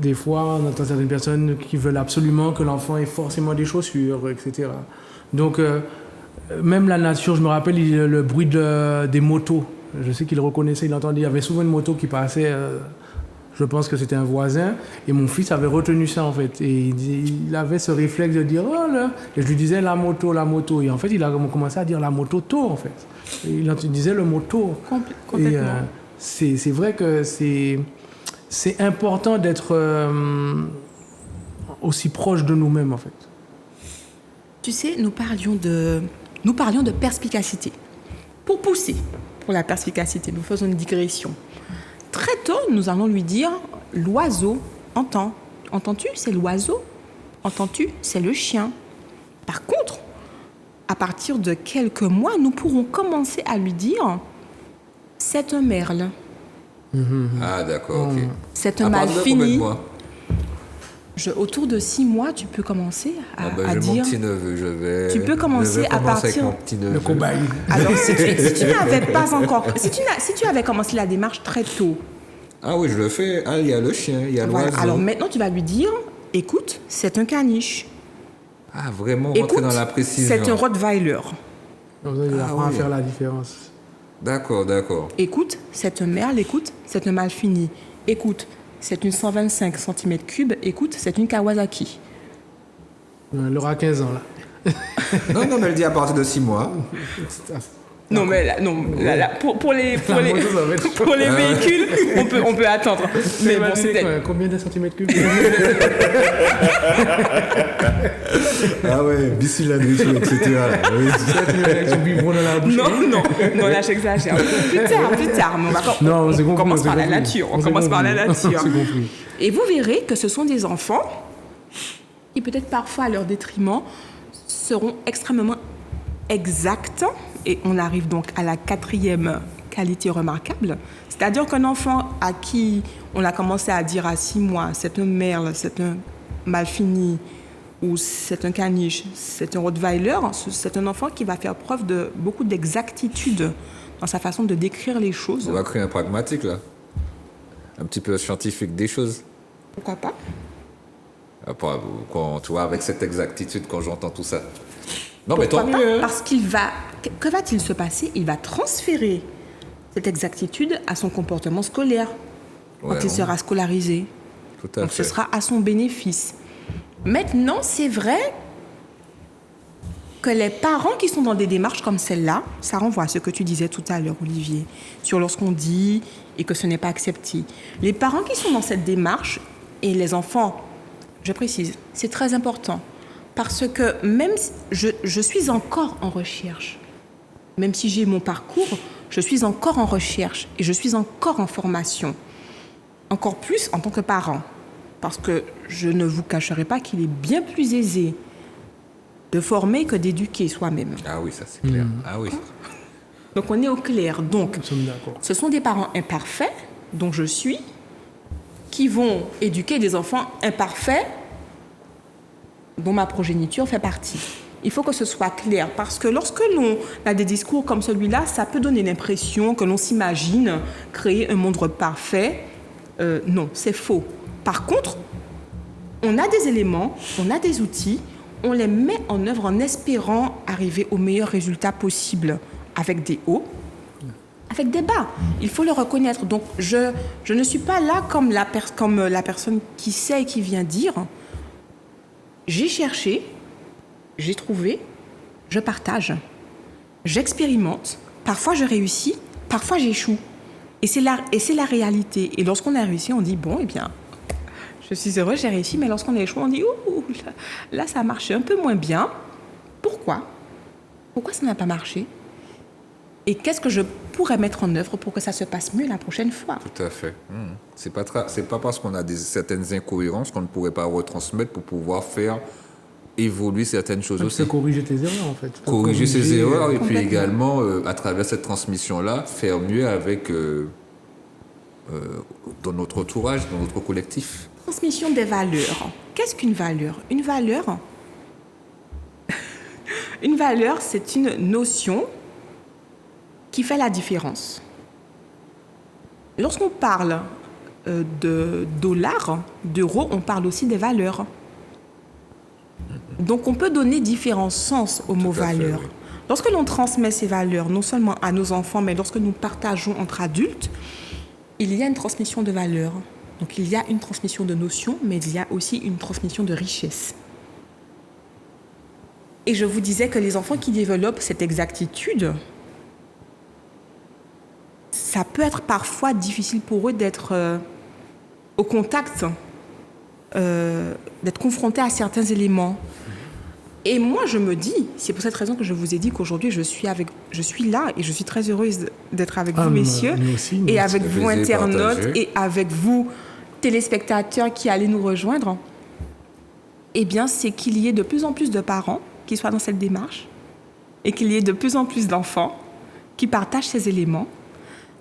des fois, on entend certaines personnes qui veulent absolument que l'enfant ait forcément des chaussures, etc. Donc, même la nature, je me rappelle le bruit des motos. Je sais qu'il reconnaissait, il entendait, il y avait souvent une moto qui passait, je pense que c'était un voisin, et mon fils avait retenu ça en fait. Et il avait ce réflexe de dire « Oh là !» Et je lui disais « la moto ». Et en fait, il a commencé à dire la moto tôt en fait. Et il disait le mot tôt. Complètement. Et c'est vrai que c'est important d'être aussi proche de nous-mêmes, en fait. Tu sais, nous parlions de perspicacité. Pour pousser pour la perspicacité, nous faisons une digression. Très tôt, nous allons lui dire l'oiseau entend. Entends-tu? C'est l'oiseau. Entends-tu? C'est le chien. Par contre, à partir de quelques mois, nous pourrons commencer à lui dire c'est un merle. Ah, d'accord, ok. C'est un À mal partir de fini. combien de mois? Autour de 6 mois, tu peux commencer à J'ai dire. mon petit-neveu, je vais. Tu peux commencer à partir- avec mon petit-neveu. Le cobaye. Alors, si tu n'avais pas encore. Si tu avais commencé la démarche très tôt, Ah oui, je le fais. Ah, il y a le chien, il y a voilà. l'oiseau. Alors maintenant, tu vas lui dire écoute, c'est un caniche. Ah, vraiment rentrer Écoute, dans la précision. c'est un Rottweiler. Comme ça, il apprend à oui. faire la différence. D'accord, d'accord. Écoute, c'est un merle. Écoute, c'est un mal fini. Écoute, c'est une 125 cm3. Écoute, c'est une Kawasaki. Il aura 15 ans, là. Non, mais elle dit à partir de 6 mois. Non, mais là, pour les véhicules, on peut attendre. Mais bon, c'était... Combien de centimètres cubes? Ah ouais, d'ici la nuit, etc. Oui. Non, là, j'exagère. Plus tard. Mais on commence par la nature. Et vous verrez que ce sont des enfants qui, peut-être parfois à leur détriment, seront extrêmement exacts. Et on arrive donc à la 4e qualité remarquable. C'est-à-dire qu'un enfant à qui on a commencé à dire à 6 mois, c'est un merle, c'est un malfini, ou c'est un caniche, c'est un rottweiler, c'est un enfant qui va faire preuve de beaucoup d'exactitude dans sa façon de décrire les choses. On va créer un pragmatique, là. Un petit peu scientifique des choses. Pourquoi pas? Quand, tu vois, avec cette exactitude, quand j'entends tout ça. Non, mais tant mieux. Parce qu'il va... Que va-t-il se passer? Il va transférer cette exactitude à son comportement scolaire quand il sera scolarisé. Tout à fait. Donc ce sera à son bénéfice. Maintenant, c'est vrai que les parents qui sont dans des démarches comme celle-là, ça renvoie à ce que tu disais tout à l'heure, Olivier, sur lorsqu'on dit et que ce n'est pas accepté. Les parents qui sont dans cette démarche et les enfants, je précise, c'est très important. Parce que même si je suis encore en recherche, même si j'ai mon parcours, je suis encore en recherche et je suis encore en formation. Encore plus en tant que parent. Parce que je ne vous cacherai pas qu'il est bien plus aisé de former que d'éduquer soi-même. Ah oui, ça c'est clair. Ah oui. Donc on est au clair. Donc, Nous sommes d'accord. ce sont des parents imparfaits, dont je suis, qui vont éduquer des enfants imparfaits, dont ma progéniture fait partie. Il faut que ce soit clair, parce que lorsque l'on a des discours comme celui-là, ça peut donner l'impression que l'on s'imagine créer un monde parfait. Non, c'est faux. Par contre, on a des éléments, on a des outils, on les met en œuvre en espérant arriver au meilleur résultat possible, avec des hauts, avec des bas. Il faut le reconnaître. Donc, je ne suis pas là comme la personne qui sait et qui vient dire. J'ai cherché, j'ai trouvé, je partage, j'expérimente. Parfois, je réussis, parfois, j'échoue. Et c'est la réalité. Et lorsqu'on a réussi, on dit, bon, eh bien, je suis heureux, j'ai réussi. Mais lorsqu'on a échoué, on dit, ouh, là, ça a marché un peu moins bien. Pourquoi? Pourquoi ça n'a pas marché? Et qu'est-ce que je pourrais mettre en œuvre pour que ça se passe mieux la prochaine fois? Tout à fait. C'est pas parce qu'on a certaines incohérences qu'on ne pourrait pas retransmettre pour pouvoir faire évoluer certaines choses aussi. C'est corriger tes erreurs, en fait. Corriger ses erreurs et puis également, à travers cette transmission-là, faire mieux avec dans notre entourage, dans notre collectif. Transmission des valeurs. Qu'est-ce qu'une valeur? Une valeur, c'est une notion qui fait la différence. Lorsqu'on parle de dollars, d'euros, on parle aussi des valeurs. Donc on peut donner différents sens au mot valeur. Oui. Lorsque l'on transmet ces valeurs, non seulement à nos enfants, mais lorsque nous partageons entre adultes, il y a une transmission de valeurs. Donc il y a une transmission de notions, mais il y a aussi une transmission de richesse. Et je vous disais que les enfants qui développent cette exactitude, ça peut être parfois difficile pour eux d'être au contact, d'être confrontés à certains éléments. Et moi, je me dis, c'est pour cette raison que je vous ai dit qu'aujourd'hui, je suis là et je suis très heureuse d'être avec vous, messieurs, et avec vous, internautes, et avec vous, téléspectateurs qui allez nous rejoindre. Eh bien, c'est qu'il y ait de plus en plus de parents qui soient dans cette démarche et qu'il y ait de plus en plus d'enfants qui partagent ces éléments,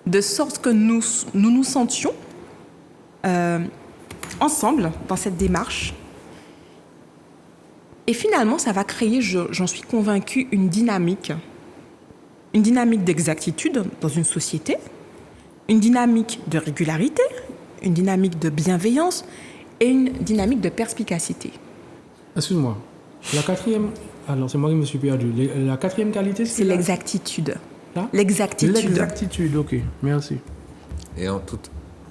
de sorte que nous nous sentions ensemble dans cette démarche. Et finalement, ça va créer, j'en suis convaincue, une dynamique d'exactitude dans une société, une dynamique de régularité, une dynamique de bienveillance et une dynamique de perspicacité. Excuse-moi, la quatrième... Alors, c'est moi qui me suis perdu. La quatrième qualité, c'est l'exactitude. Là? L'exactitude. L'exactitude, ok, merci. Et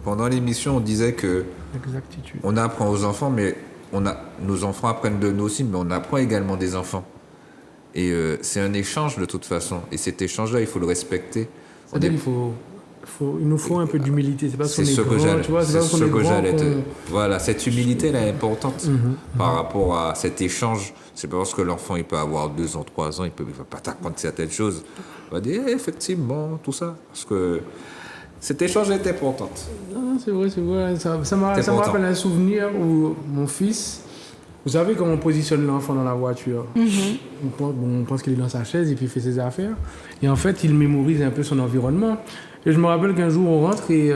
pendant l'émission, on disait que on apprend aux enfants, mais nos enfants apprennent de nous aussi, mais on apprend également des enfants. Et c'est un échange de toute façon. Et cet échange-là, il faut le respecter. C'est-à-dire il nous faut un peu d'humilité. C'est parce qu'on est grand, tu vois. C'est ce que j'allais te... Voilà, cette humilité, elle est importante par rapport à cet échange. C'est pas parce que l'enfant, il peut avoir 2 ans, 3 ans, il va pas t'apprendre certaines choses. Il va dire, effectivement, tout ça. Parce que cet échange est important. Non, c'est vrai. Ça me rappelle un souvenir où mon fils... Vous savez comment on positionne l'enfant dans la voiture. On pense qu'il est dans sa chaise et puis il fait ses affaires. Et en fait, il mémorise un peu son environnement. Et je me rappelle qu'un jour, on rentre et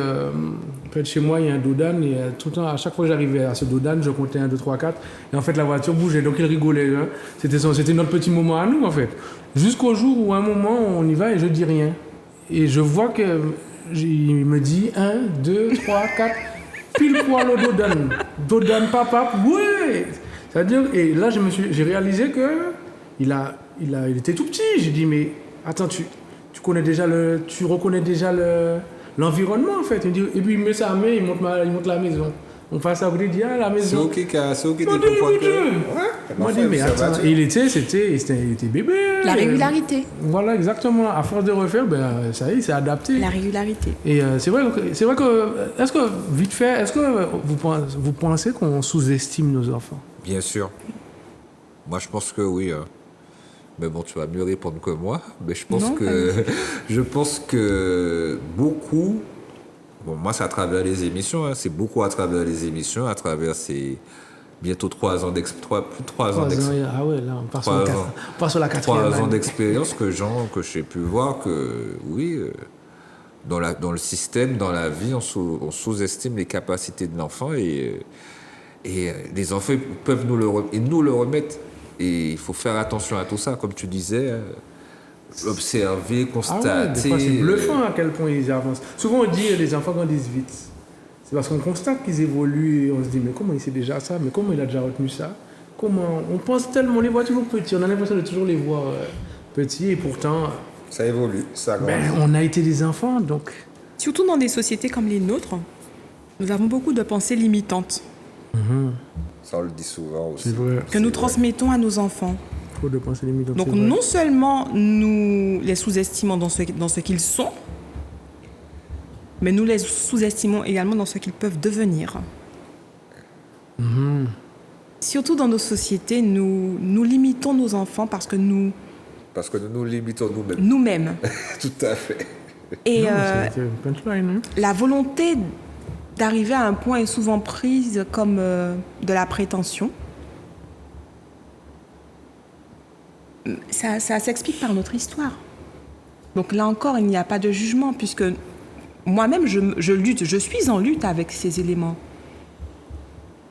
près de chez moi, il y a un dodane. Et tout le temps, à chaque fois que j'arrivais à ce dodane, je comptais 1, 2, 3, 4. Et en fait, la voiture bougeait. Donc, il rigolait. Hein. C'était notre petit moment à nous, en fait. Jusqu'au jour où, à un moment, on y va et je dis rien. Et je vois qu'il me dit 1, 2, 3, 4. Pile poil au dodane. Dodane, papa, ouais. C'est-à-dire, et là, j'ai réalisé qu'il était tout petit. J'ai dit, mais attends, tu reconnais déjà l'environnement, en fait. Et puis, il met sa main, il monte la maison. On passe à côté, il dit, la maison. C'est OK de comprendre que... Moi, je dis, mais attends, et il était bébé. La régularité. Voilà, exactement. À force de refaire, ça y est, c'est adapté. La régularité. Et c'est vrai que, est-ce que, vite fait, vous pensez qu'on sous-estime nos enfants? Bien sûr. Moi, je pense que oui. Mais bon, tu vas mieux répondre que moi. Mais je pense que beaucoup... Bon, moi, c'est à travers les émissions. C'est beaucoup à travers les émissions, à travers ces bientôt 3 ans d'expérience. Ah ouais, là, on part sur la 4e. 3 ans d'expérience que j'ai pu voir que, oui, dans le système, dans la vie, on sous-estime les capacités de l'enfant et les enfants peuvent nous le remettre. Et il faut faire attention à tout ça, comme tu disais. Observer, constater. Ah ouais, des fois, c'est bluffant à quel point ils avancent. Souvent, on dit que les enfants grandissent vite. C'est parce qu'on constate qu'ils évoluent et on se dit, mais comment il sait déjà ça? Mais comment il a déjà retenu ça? Comment? On pense tellement, on les voit toujours petits. On a l'impression de toujours les voir petits et pourtant... Ça évolue, ça grandit. On a été des enfants, donc... Surtout dans des sociétés comme les nôtres, nous avons beaucoup de pensées limitantes. Ça, on le dit souvent aussi. C'est vrai. Que nous transmettons à nos enfants. Trop de pensées limitantes. Donc non seulement nous les sous-estimons dans ce qu'ils sont, mais nous les sous-estimons également dans ce qu'ils peuvent devenir. Surtout dans nos sociétés, nous limitons nos enfants parce que nous nous limitons nous-mêmes. Nous-mêmes. Tout à fait. Et c'est une punchline, hein. la volonté d'arriver à un point est souvent prise comme de la prétention. Ça s'explique par notre histoire. Donc là encore, il n'y a pas de jugement, puisque moi-même, je lutte, je suis en lutte avec ces éléments.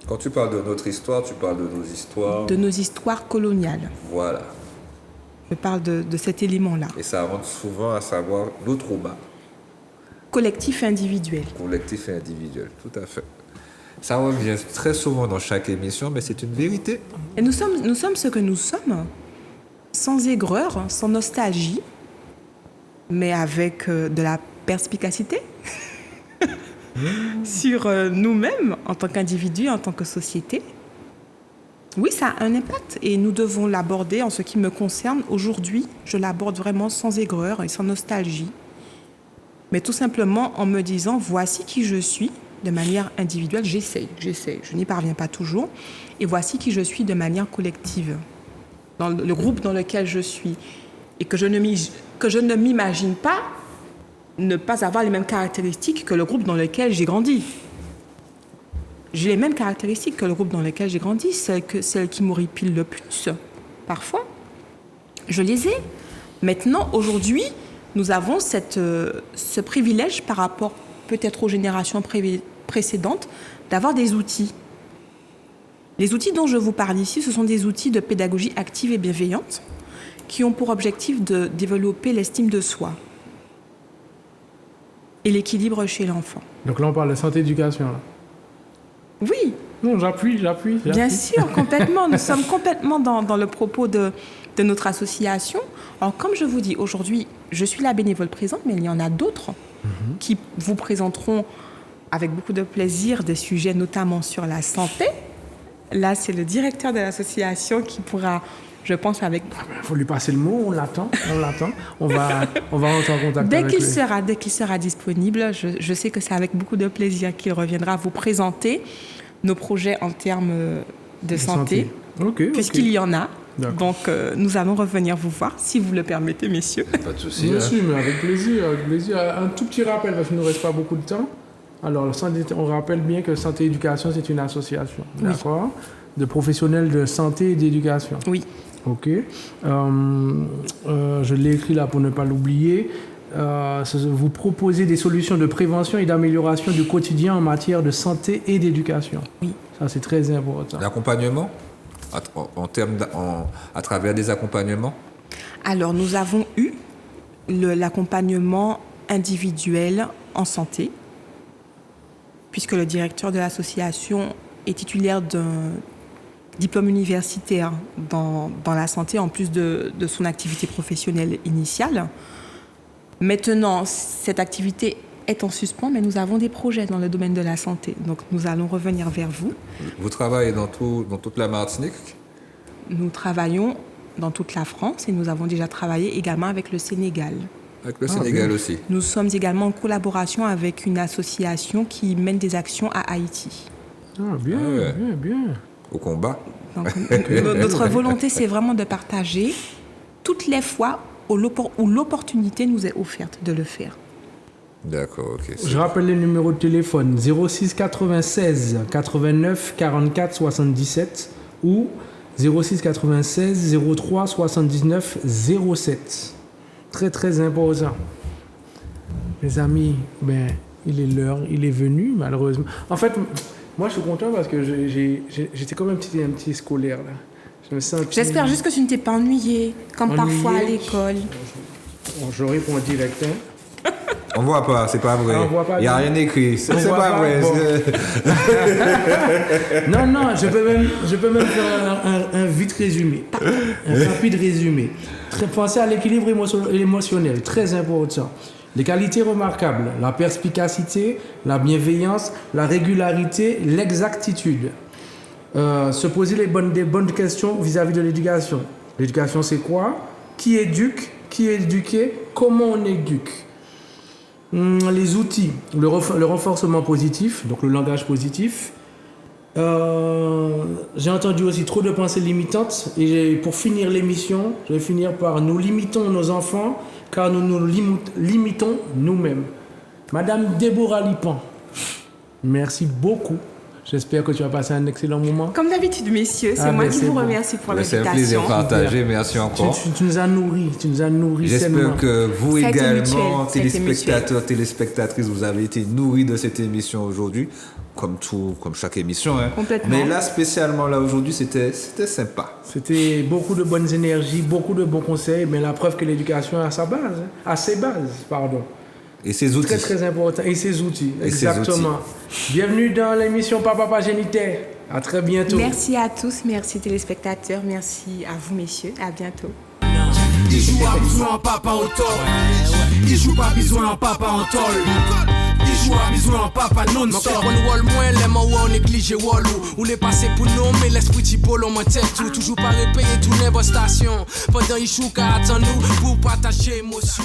Quand tu parles de notre histoire, tu parles de nos histoires... De nos histoires coloniales. Voilà. Je parle de cet élément-là. Et ça rentre souvent à savoir nos traumas. Collectif et individuel. Collectif et individuel, tout à fait. Ça revient très souvent dans chaque émission, mais c'est une vérité. Et nous sommes ce que nous sommes, sans aigreur, sans nostalgie, mais avec de la perspicacité sur nous-mêmes en tant qu'individus, en tant que société. Oui, ça a un impact et nous devons l'aborder en ce qui me concerne. Aujourd'hui, je l'aborde vraiment sans aigreur et sans nostalgie, mais tout simplement en me disant voici qui je suis de manière individuelle. J'essaie, je n'y parviens pas toujours, et voici qui je suis de manière collective, dans le groupe dans lequel je suis, et que je ne m'imagine pas ne pas avoir les mêmes caractéristiques que le groupe dans lequel j'ai grandi. J'ai les mêmes caractéristiques que le groupe dans lequel j'ai grandi, celles qui m'horripilent le plus, parfois. Je les ai. Maintenant, aujourd'hui, nous avons ce privilège par rapport peut-être aux générations précédentes d'avoir des outils. Les outils dont je vous parle ici, ce sont des outils de pédagogie active et bienveillante qui ont pour objectif de développer l'estime de soi et l'équilibre chez l'enfant. Donc là, on parle de santé-éducation, là. Oui. Non, j'appuie. Bien sûr, complètement. Nous sommes complètement dans le propos de notre association. Alors, comme je vous dis, aujourd'hui, je suis la bénévole présente, mais il y en a d'autres qui vous présenteront avec beaucoup de plaisir des sujets notamment sur la santé. Là, c'est le directeur de l'association qui pourra je pense avec... Il faut lui passer le mot, on l'attend. On va rentrer en contact Dès avec lui. qu'il sera disponible, je sais que c'est avec beaucoup de plaisir qu'il reviendra vous présenter nos projets en termes de santé. Ok. Puisqu'il y en a. D'accord. Donc, nous allons revenir vous voir, si vous le permettez, messieurs. Pas de souci. Bien sûr, mais avec plaisir, avec plaisir. Un tout petit rappel, parce qu'il ne nous reste pas beaucoup de temps. Alors, on rappelle bien que Santé Éducation, c'est une association, d'accord, de professionnels de santé et d'éducation. Oui. Ok. Je l'ai écrit là pour ne pas l'oublier. Vous proposez des solutions de prévention et d'amélioration du quotidien en matière de santé et d'éducation. Oui. Ça, c'est très important. L'accompagnement à travers des accompagnements? Alors, nous avons eu l'accompagnement individuel en santé, puisque le directeur de l'association est titulaire d'un diplôme universitaire dans la santé, en plus de son activité professionnelle initiale. Maintenant, cette activité est en suspens, mais nous avons des projets dans le domaine de la santé. Donc, nous allons revenir vers vous. Vous travaillez dans toute la Martinique? Nous travaillons dans toute la France et nous avons déjà travaillé également avec le Sénégal. Avec le Sénégal bien. aussi. Nous sommes également en collaboration avec une association qui mène des actions à Haïti. Ah, bien, Ah ouais. bien. Au combat? Donc, notre volonté, c'est vraiment de partager toutes les fois où l'opportunité nous est offerte de le faire. D'accord, ok. Je rappelle les numéros de téléphone 06 96 89 44 77 ou 06 96 03 79 07. Très très important. Les amis, il est l'heure, il est venu malheureusement. En fait, moi je suis content parce que j'étais comme un petit scolaire là. Je me sens J'espère juste que tu ne t'es pas ennuyé, comme Ennuyé. parfois à l'école. Bon, je réponds en direct. Hein. On voit pas, c'est pas vrai. On voit pas Il n'y a bien. rien écrit. C'est voit pas pas, vrai. bon. c'est- Non, je peux même faire un vite résumé, un rapide résumé. Pensez à l'équilibre émotionnel, très important. Les qualités remarquables, la perspicacité, la bienveillance, la régularité, l'exactitude. Se poser des bonnes questions vis-à-vis de l'éducation. L'éducation, c'est quoi? Qui éduque? Qui est éduqué? Comment on éduque? Les outils, le renforcement positif, donc le langage positif. J'ai entendu aussi trop de pensées limitantes et pour finir l'émission, je vais finir par nous limitons nos enfants car nous nous limitons nous-mêmes. Madame Déborah Lipan, merci beaucoup. J'espère que tu as passé un excellent moment. Comme d'habitude, messieurs, c'est Ah, moi mais qui c'est vous bon. remercie pour C'est un plaisir l'invitation. partagé. Merci encore. Tu nous as nourris, sainement. J'espère que vous Ça a été également, mutuel, ça a été téléspectateurs, téléspectatrices, vous avez été nourris de cette émission aujourd'hui, comme chaque émission. Hein. Complètement. Mais là, spécialement là aujourd'hui, c'était sympa. C'était beaucoup de bonnes énergies, beaucoup de bons conseils, mais la preuve que l'éducation a sa base, à ses bases, pardon. Et ces outils. Très très important. Et ses outils, Et ses exactement. Bienvenue dans l'émission Papa Génitaire. À très bientôt. Merci à tous, merci téléspectateurs, merci à vous, messieurs. À bientôt. Il joue à besoin en papa en tol. Il joue pas besoin en papa en tol. Il joue à besoin en papa non Manque stop. un wall moins, les mots on néglige wall ou les passer pour nous, mais l'esprit tipolo mon tête tout. Toujours pas répéter tourner vos stations. Pendant il chou qu'à attendre nous pour partager émotion.